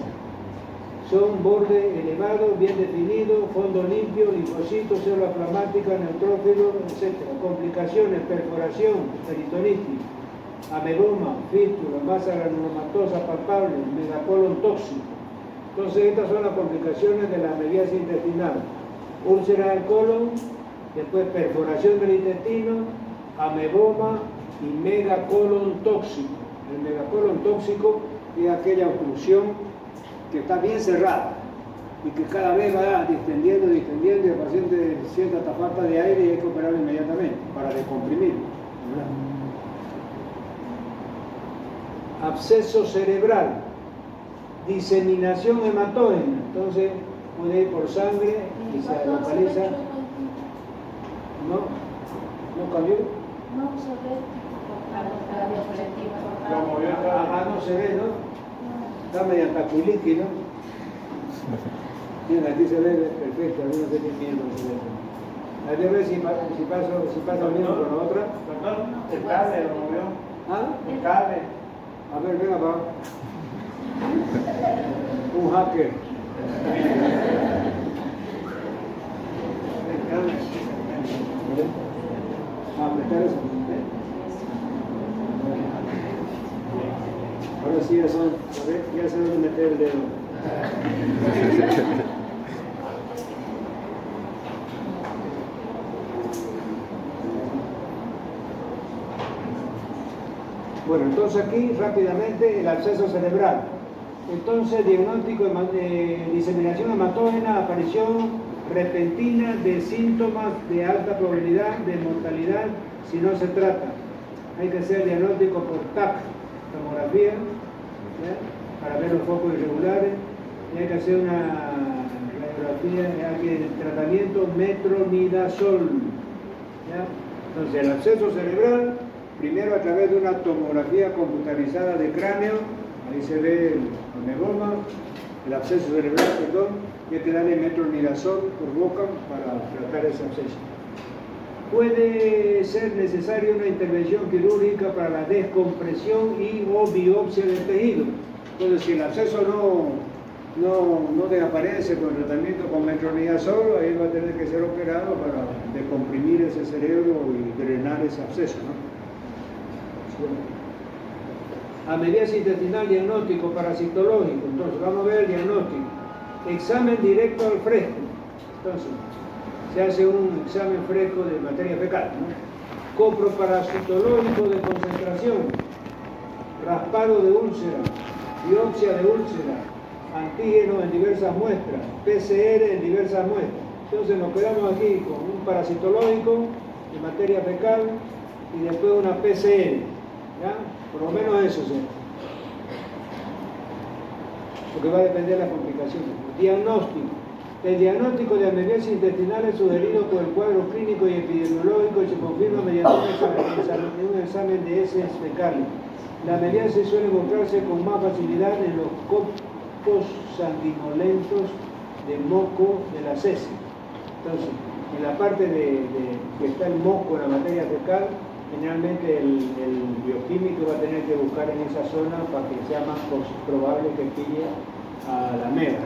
Son borde elevado, bien definido, fondo limpio, linfocitos, células plasmáticas, neutrófilos, etc. Complicaciones, perforación, peritonitis, ameloma, fístula, masa granulomatosa palpable, megacolon tóxico. Entonces estas son las complicaciones de la ameliasis intestinal. Úlcera del colon, después perforación del intestino, ameboma y megacolon tóxico. El megacolon tóxico es aquella obstrucción que está bien cerrada y que cada vez va distendiendo y el paciente siente hasta falta de aire y hay que operarlo inmediatamente para descomprimirlo, ¿verdad? Absceso cerebral, diseminación hematógena, entonces puede ir por sangre y se localiza. ¿No cambió? No se ve. No se ve, ¿no? Está medio taculiqui, ¿no? Bien, aquí se ve perfecto, algunos que tienen miedo. Hay que ver si pasa lo mismo con la otra. Doctor, el cable lo movió. ¿Ah? El cable. A ver, venga, va. Un hacker. El cable. Apretar eso. Ahora sí, ya sé dónde meter el dedo. Bueno, entonces aquí rápidamente el absceso cerebral. Entonces, diagnóstico de diseminación hematógena, aparición repentina de síntomas de alta probabilidad de mortalidad si no se trata. Hay que hacer diagnóstico por TAC, tomografía, para ver los focos irregulares, y hay que hacer una radiografía, hay que tratamiento metronidazol. ¿Ya? Entonces, el absceso cerebral, primero a través de una tomografía computarizada de cráneo, ahí se ve el ameboma, el absceso cerebral, perdón, y hay que darle metronidazol por boca para tratar ese absceso. Puede ser necesaria una intervención quirúrgica para la descompresión y o biopsia del tejido. Entonces, si el absceso no desaparece con el tratamiento con metronidazol, ahí va a tener que ser operado para descomprimir ese cerebro y drenar ese absceso, ¿no? Ameliasis intestinal, diagnóstico parasitológico. Entonces, vamos a ver el diagnóstico. Examen directo al fresco. Entonces, se hace un examen fresco de materia fecal, ¿no? Coproparasitológico de concentración, raspado de úlcera, biopsia de úlcera, antígeno en diversas muestras, PCR en diversas muestras. Entonces nos quedamos aquí con un parasitológico de materia fecal y después una PCR, ¿ya? Por lo menos eso, ¿sí? Porque va a depender de las complicaciones. Diagnóstico. El diagnóstico de ameliasis intestinal es sugerido por el cuadro clínico y epidemiológico y se confirma mediante un examen de heces fecales. La ameliasis suele mostrarse con más facilidad en los copos sanguinolentos de moco de las heces. Entonces, en la parte que está el moco en la materia fecal, generalmente el bioquímico va a tener que buscar en esa zona para que sea más probable que pille a la meba,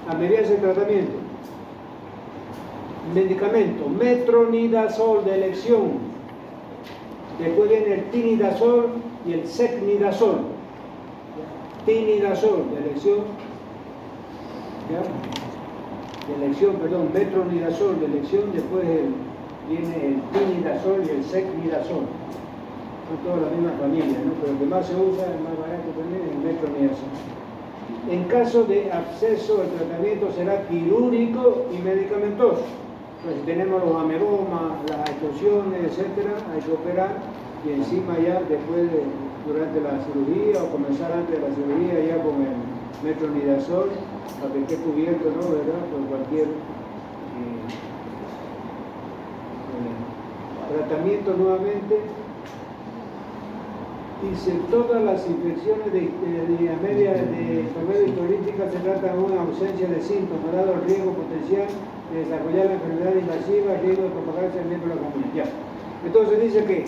Ameliasis de tratamiento. Medicamento, metronidazol de elección. Después viene el tinidazol y el secnidazol. Tinidazol de elección. ¿Ya? De elección, perdón, metronidazol de elección. Después viene el tinidazol y el secnidazol. Son todas las mismas familias, ¿no? Pero el que más se usa, el más barato también, es el metronidazol. En caso de absceso, el tratamiento será quirúrgico y medicamentoso. Pues tenemos los amelomas, las explosiones, etcétera, hay que operar y encima ya después durante la cirugía o comenzar antes de la cirugía ya con el metronidazol para que esté cubierto, ¿no? ¿Verdad? Por cualquier tratamiento nuevamente. Dice, todas las infecciones de media de enfermedad histolítica se tratan de una ausencia de síntomas, dado el riesgo potencial de desarrollar la enfermedad invasiva, riesgo de propagarse al miembro de la comunidad. Entonces dice que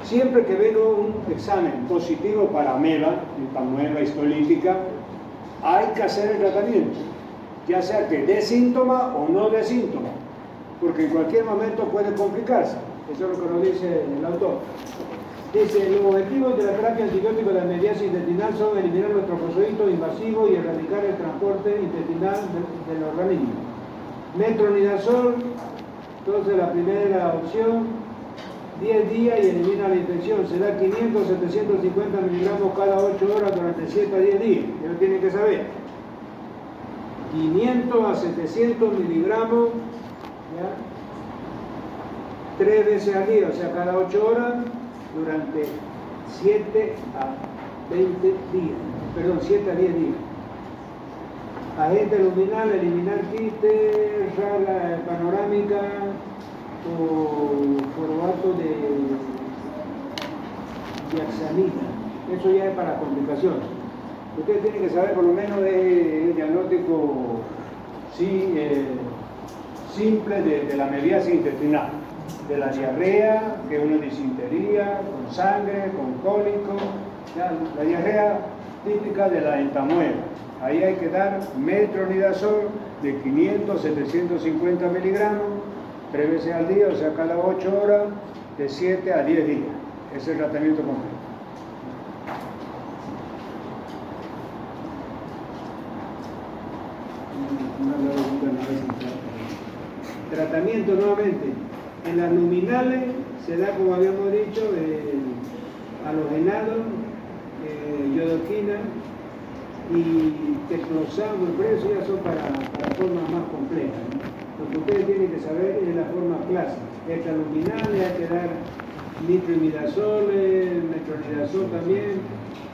siempre que ven un examen positivo para ameba, entamoeba histolítica, hay que hacer el tratamiento, ya sea que dé síntoma o no dé síntoma, porque en cualquier momento puede complicarse. Eso es lo que nos dice el autor. Dice, los objetivos de la terapia antibiótica de la mediación intestinal son eliminar los trofozoitos invasivos y erradicar el transporte intestinal del organismo. Metronidazol, entonces la primera opción, 10 días y elimina la infección. Se da 500 a 750 miligramos cada 8 horas durante 7 a 10 días. Ya lo tienen que saber. 500 a 700 miligramos, ¿ya? 3 veces al día, o sea, cada 8 horas, durante 7 a 20 días. Perdón, 7 a 10 días. Agente luminal, eliminar quistes, rara panorámica o formato de axanita. Eso ya es para complicaciones. Ustedes tienen que saber por lo menos el diagnóstico simple de la mediación intestinal, de la diarrea, que es una disentería, con sangre, con cólico, ya, la diarrea típica de la entamoeba. Ahí hay que dar metronidazol de 500 a 750 miligramos, 3 veces al día, o sea, cada 8 horas, de 7 a 10 días. Ese es el tratamiento completo. Tratamiento nuevamente. En las luminales se da, como habíamos dicho, halogenado, iodoquina y teclosano, pero eso ya son para formas más complejas, ¿no? Lo que ustedes tienen que saber es la forma clásica. Estas luminales hay que dar nitrimidazol, metronidazol también,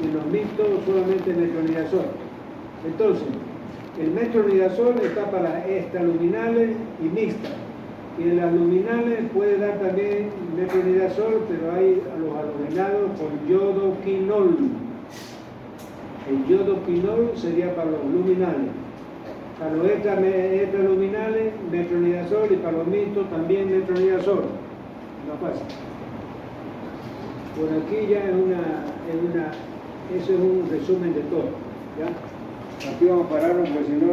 y en los mixtos solamente metronidazol. Entonces, el metronidazol está para estas luminales y mixtas. Y en las luminales puede dar también metronidazol, pero hay a los halogenados con yodoquinol. El yodoquinol sería para los luminales. Para los extraluminales, metronidazol, y para los mixtos también metronidazol. No pasa. Por aquí ya eso es un resumen de todo, ¿ya? Aquí vamos a pararnos porque si no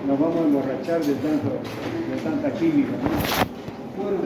nos vamos a emborrachar de tanta química, ¿no? Bueno,